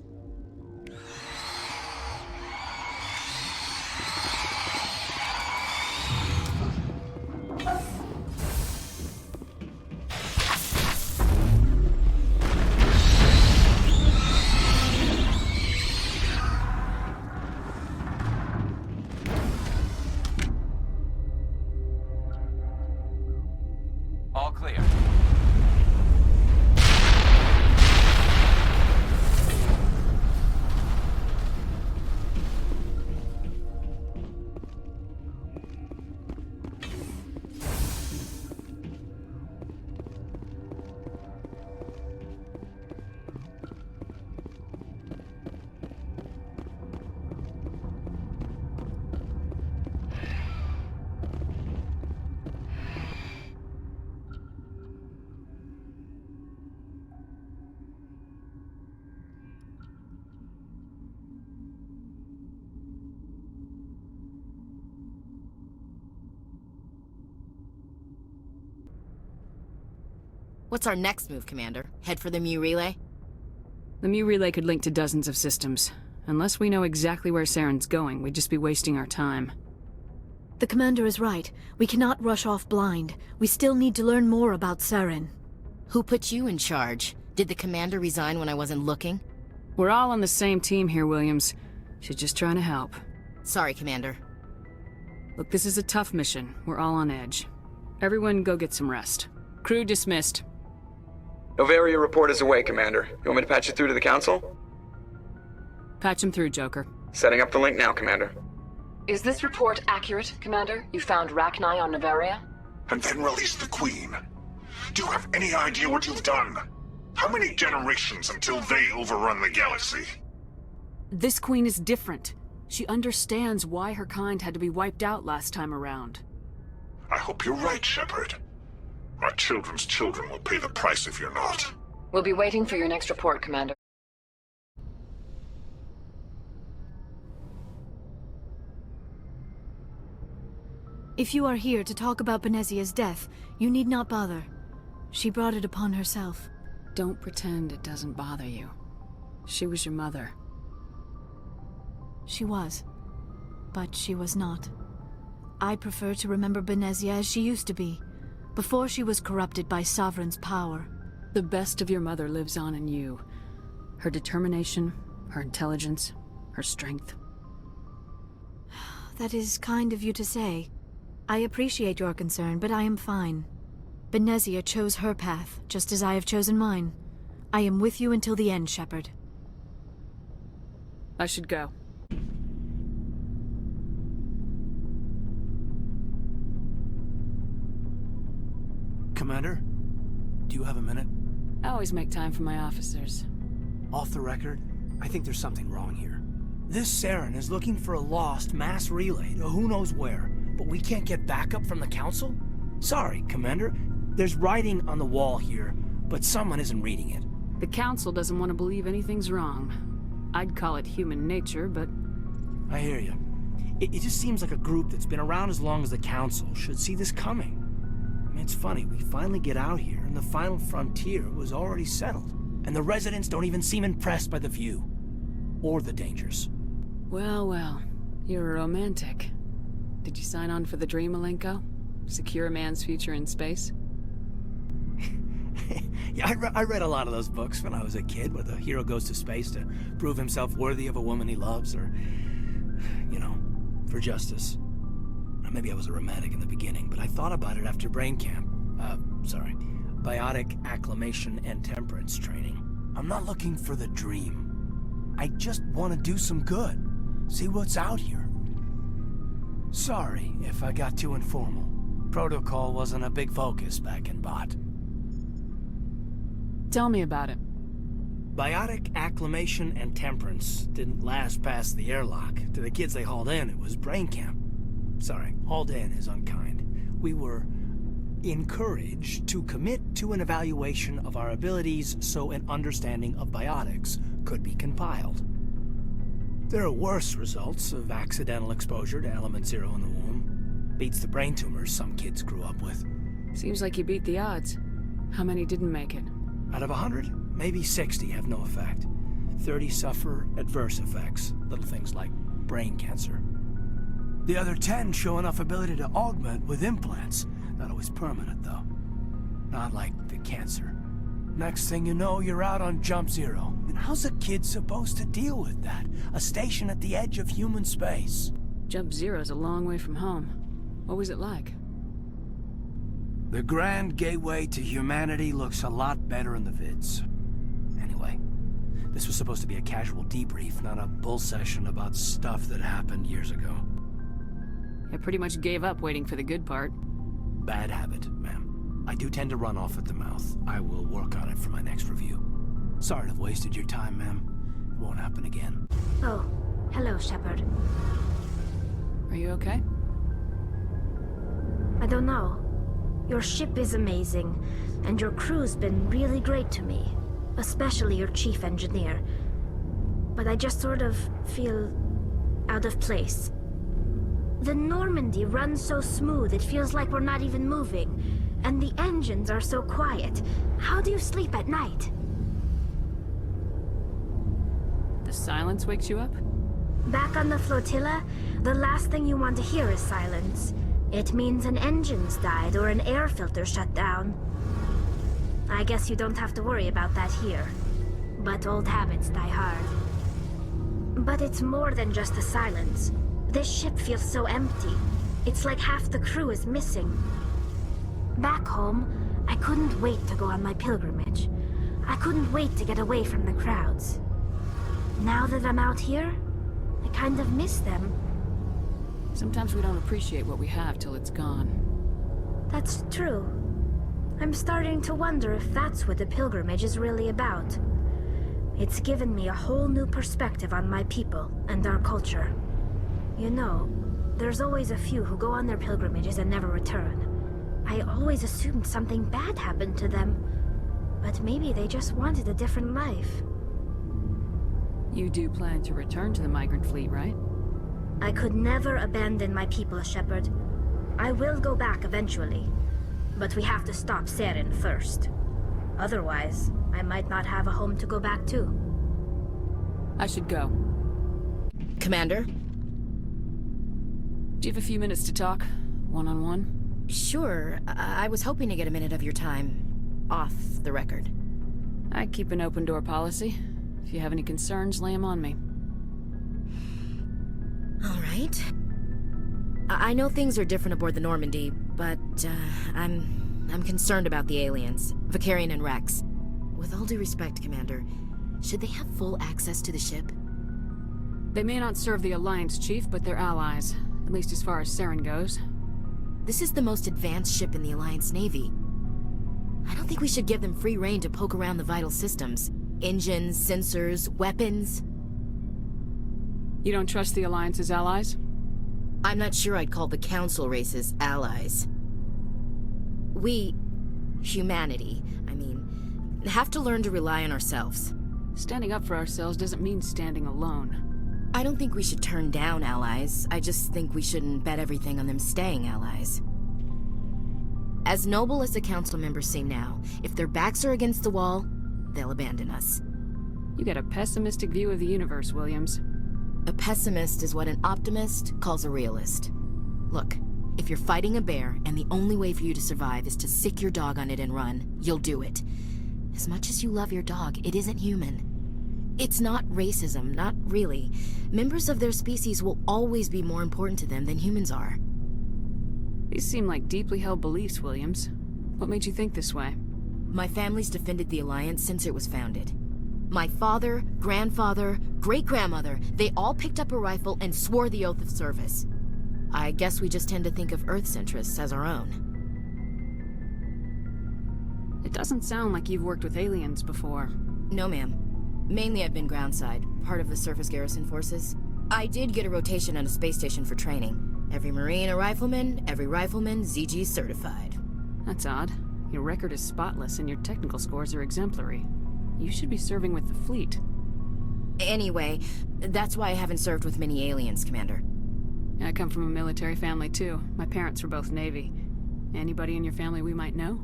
All clear. What's our next move, Commander? Head for the Mu Relay? The Mu Relay could link to dozens of systems. Unless we know exactly where Saren's going, we'd just be wasting our time. The commander is right. We cannot rush off blind. We still need to learn more about Saren. Who put you in charge? Did the commander resign when I wasn't looking? We're all on the same team here, Williams. She's just trying to help. Sorry, Commander. Look, this is a tough mission. We're all on edge. Everyone go get some rest. Crew dismissed. Novaria report is away, Commander. You want me to patch you through to the Council? Patch him through, Joker. Setting up the link now, Commander. Is this report accurate, Commander? You found Rachni on Novaria? And then release the Queen. Do you have any idea what you've done? How many generations until they overrun the galaxy? This Queen is different. She understands why her kind had to be wiped out last time around. I hope you're right, Shepard. Our children's children will pay the price if you're not. We'll be waiting for your next report, Commander. If you are here to talk about Benezia's death, you need not bother. She brought it upon herself. Don't pretend it doesn't bother you. She was your mother. She was. But she was not. I prefer to remember Benezia as she used to be, before she was corrupted by Sovereign's power. The best of your mother lives on in you. Her determination, her intelligence, her strength. That is kind of you to say. I appreciate your concern, but I am fine. Benezia chose her path, just as I have chosen mine. I am with you until the end, Shepard. I should go. Commander, do you have a minute? I always make time for my officers. Off the record, I think there's something wrong here. This Saren is looking for a lost mass relay to who knows where, but we can't get backup from the Council? Sorry, Commander. There's writing on the wall here, but someone isn't reading it. The Council doesn't want to believe anything's wrong. I'd call it human nature, but... I hear you. It just seems like a group that's been around as long as the Council should see this coming. I mean, it's funny, we finally get out here, and the final frontier was already settled. And the residents don't even seem impressed by the view. Or the dangers. Well, well. You're a romantic. Did you sign on for the dream, Malenko? Secure a man's future in space? Yeah, I read a lot of those books when I was a kid, where the hero goes to space to prove himself worthy of a woman he loves, or, you know, for justice. Or maybe I was a romantic in the beginning, but I thought about it after brain camp. Biotic acclimation and temperance training. I'm not looking for the dream. I just want to do some good. See what's out here. Sorry if I got too informal. Protocol wasn't a big focus back in Bot. Tell me about it. Biotic acclimation and temperance didn't last past the airlock. To the kids they hauled in, it was brain camp. Sorry, hauled in is unkind. We were encouraged to commit to an evaluation of our abilities so an understanding of biotics could be compiled. There are worse results of accidental exposure to Element Zero in the womb. Beats the brain tumors some kids grew up with. Seems like you beat the odds. How many didn't make it? Out of 100, maybe 60 have no effect. 30 suffer adverse effects, little things like brain cancer. The other 10 show enough ability to augment with implants. Not always permanent, though. Not like the cancer. Next thing you know, you're out on Jump Zero. And how's a kid supposed to deal with that? A station at the edge of human space. Jump Zero's a long way from home. What was it like? The grand gateway to humanity looks a lot better in the vids. Anyway, this was supposed to be a casual debrief, not a bull session about stuff that happened years ago. I pretty much gave up waiting for the good part. Bad habit, ma'am. I do tend to run off at the mouth. I will work on it for my next review. Sorry to have wasted your time, ma'am. It won't happen again. Oh, hello, Shepard. Are you okay? I don't know. Your ship is amazing, and your crew's been really great to me. Especially your chief engineer. But I just sort of feel out of place. The Normandy runs so smooth it feels like we're not even moving. And the engines are so quiet. How do you sleep at night? The silence wakes you up? Back on the flotilla, the last thing you want to hear is silence. It means an engine's died or an air filter shut down. I guess you don't have to worry about that here. But old habits die hard. But it's more than just the silence. This ship feels so empty. It's like half the crew is missing. Back home, I couldn't wait to go on my pilgrimage. I couldn't wait to get away from the crowds. Now that I'm out here, I kind of miss them. Sometimes we don't appreciate what we have till it's gone. That's true. I'm starting to wonder if that's what the pilgrimage is really about. It's given me a whole new perspective on my people and our culture. You know, there's always a few who go on their pilgrimages and never return. I always assumed something bad happened to them. But maybe they just wanted a different life. You do plan to return to the migrant fleet, right? I could never abandon my people, Shepard. I will go back eventually, but we have to stop Saren first. Otherwise, I might not have a home to go back to. I should go. Commander? Do you have a few minutes to talk? One-on-one? Sure. I was hoping to get a minute of your time. Off the record. I keep an open door policy. If you have any concerns, lay them on me. All right. I know things are different aboard the Normandy, but I'm concerned about the aliens, Vicarian and Rex. With all due respect, Commander, should they have full access to the ship? They may not serve the Alliance, Chief, but they're allies. At least as far as Saren goes. This is the most advanced ship in the Alliance Navy. I don't think we should give them free rein to poke around the vital systems. Engines, sensors, weapons. You don't trust the Alliance's allies? I'm not sure I'd call the Council races allies. We, humanity, have to learn to rely on ourselves. Standing up for ourselves doesn't mean standing alone. I don't think we should turn down allies. I just think we shouldn't bet everything on them staying allies. As noble as the council members seem now, if their backs are against the wall, they'll abandon us. You get a pessimistic view of the universe, Williams. A pessimist is what an optimist calls a realist. Look, if you're fighting a bear and the only way for you to survive is to sick your dog on it and run, you'll do it. As much as you love your dog, it isn't human. It's not racism, not really. Members of their species will always be more important to them than humans are. These seem like deeply held beliefs, Williams. What made you think this way? My family's defended the Alliance since it was founded. My father, grandfather, great-grandmother, they all picked up a rifle and swore the oath of service. I guess we just tend to think of Earth's interests as our own. It doesn't sound like you've worked with aliens before. No, ma'am. Mainly I've been groundside, part of the surface garrison forces. I did get a rotation on a space station for training. Every Marine a rifleman, every rifleman ZG certified. That's odd. Your record is spotless and your technical scores are exemplary. You should be serving with the fleet. Anyway, that's why I haven't served with many aliens, Commander. I come from a military family too. My parents were both Navy. Anybody in your family we might know?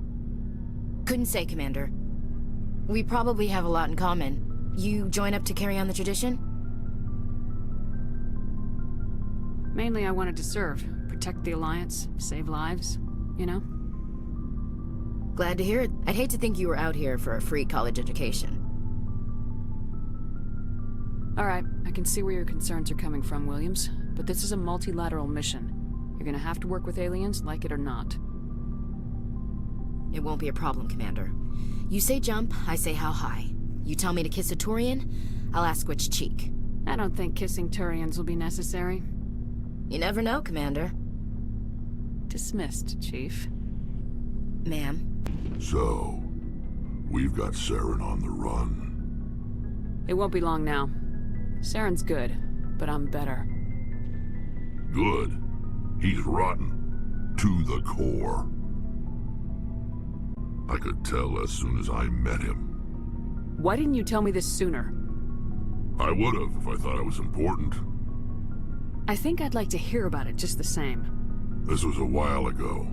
Couldn't say, Commander. We probably have a lot in common. You join up to carry on the tradition? Mainly I wanted to serve. Protect the Alliance, save lives, you know? Glad to hear it. I'd hate to think you were out here for a free college education. Alright, I can see where your concerns are coming from, Williams. But this is a multilateral mission. You're gonna have to work with aliens, like it or not. It won't be a problem, Commander. You say jump, I say how high. You tell me to kiss a Turian, I'll ask which cheek. I don't think kissing Turians will be necessary. You never know, Commander. Dismissed, Chief. Ma'am. So, we've got Saren on the run. It won't be long now. Saren's good, but I'm better. Good? He's rotten. To the core. I could tell as soon as I met him. Why didn't you tell me this sooner? I would've if I thought it was important. I think I'd like to hear about it just the same. This was a while ago.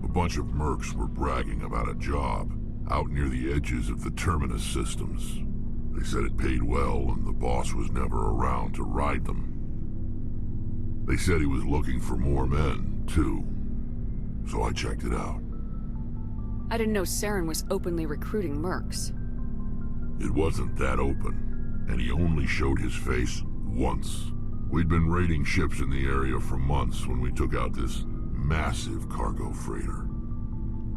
A bunch of mercs were bragging about a job out near the edges of the Terminus systems. They said it paid well and the boss was never around to ride them. They said he was looking for more men, too. So I checked it out. I didn't know Saren was openly recruiting mercs. It wasn't that open, and he only showed his face once. We'd been raiding ships in the area for months when we took out this massive cargo freighter.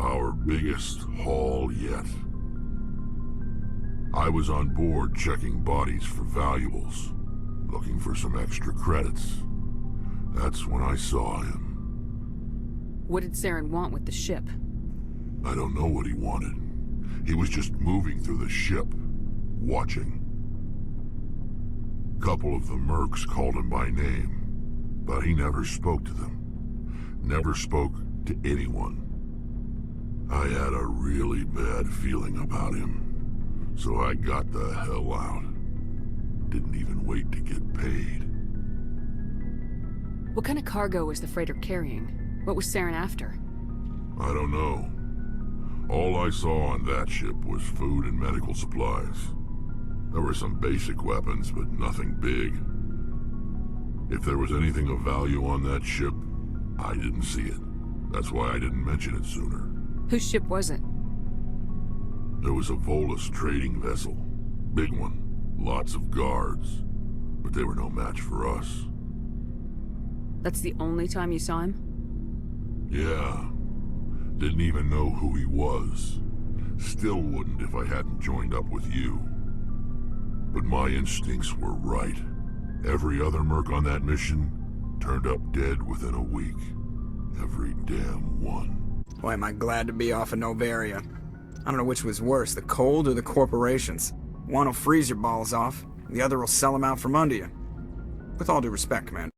Our biggest haul yet. I was on board checking bodies for valuables, looking for some extra credits. That's when I saw him. What did Saren want with the ship? I don't know what he wanted. He was just moving through the ship, watching. Couple of the mercs called him by name, but he never spoke to them. Never spoke to anyone. I had a really bad feeling about him, so I got the hell out. Didn't even wait to get paid. What kind of cargo was the freighter carrying? What was Saren after? I don't know. All I saw on that ship was food and medical supplies. There were some basic weapons, but nothing big. If there was anything of value on that ship, I didn't see it. That's why I didn't mention it sooner. Whose ship was it? There was a Volus trading vessel. Big one. Lots of guards. But they were no match for us. That's the only time you saw him? Yeah. Didn't even know who he was. Still wouldn't if I hadn't joined up with you. But my instincts were right. Every other merc on that mission turned up dead within a week. Every damn one. Boy, am I glad to be off of Novaria. I don't know which was worse, the cold or the corporations. One will freeze your balls off, the other will sell them out from under you. With all due respect, Commander.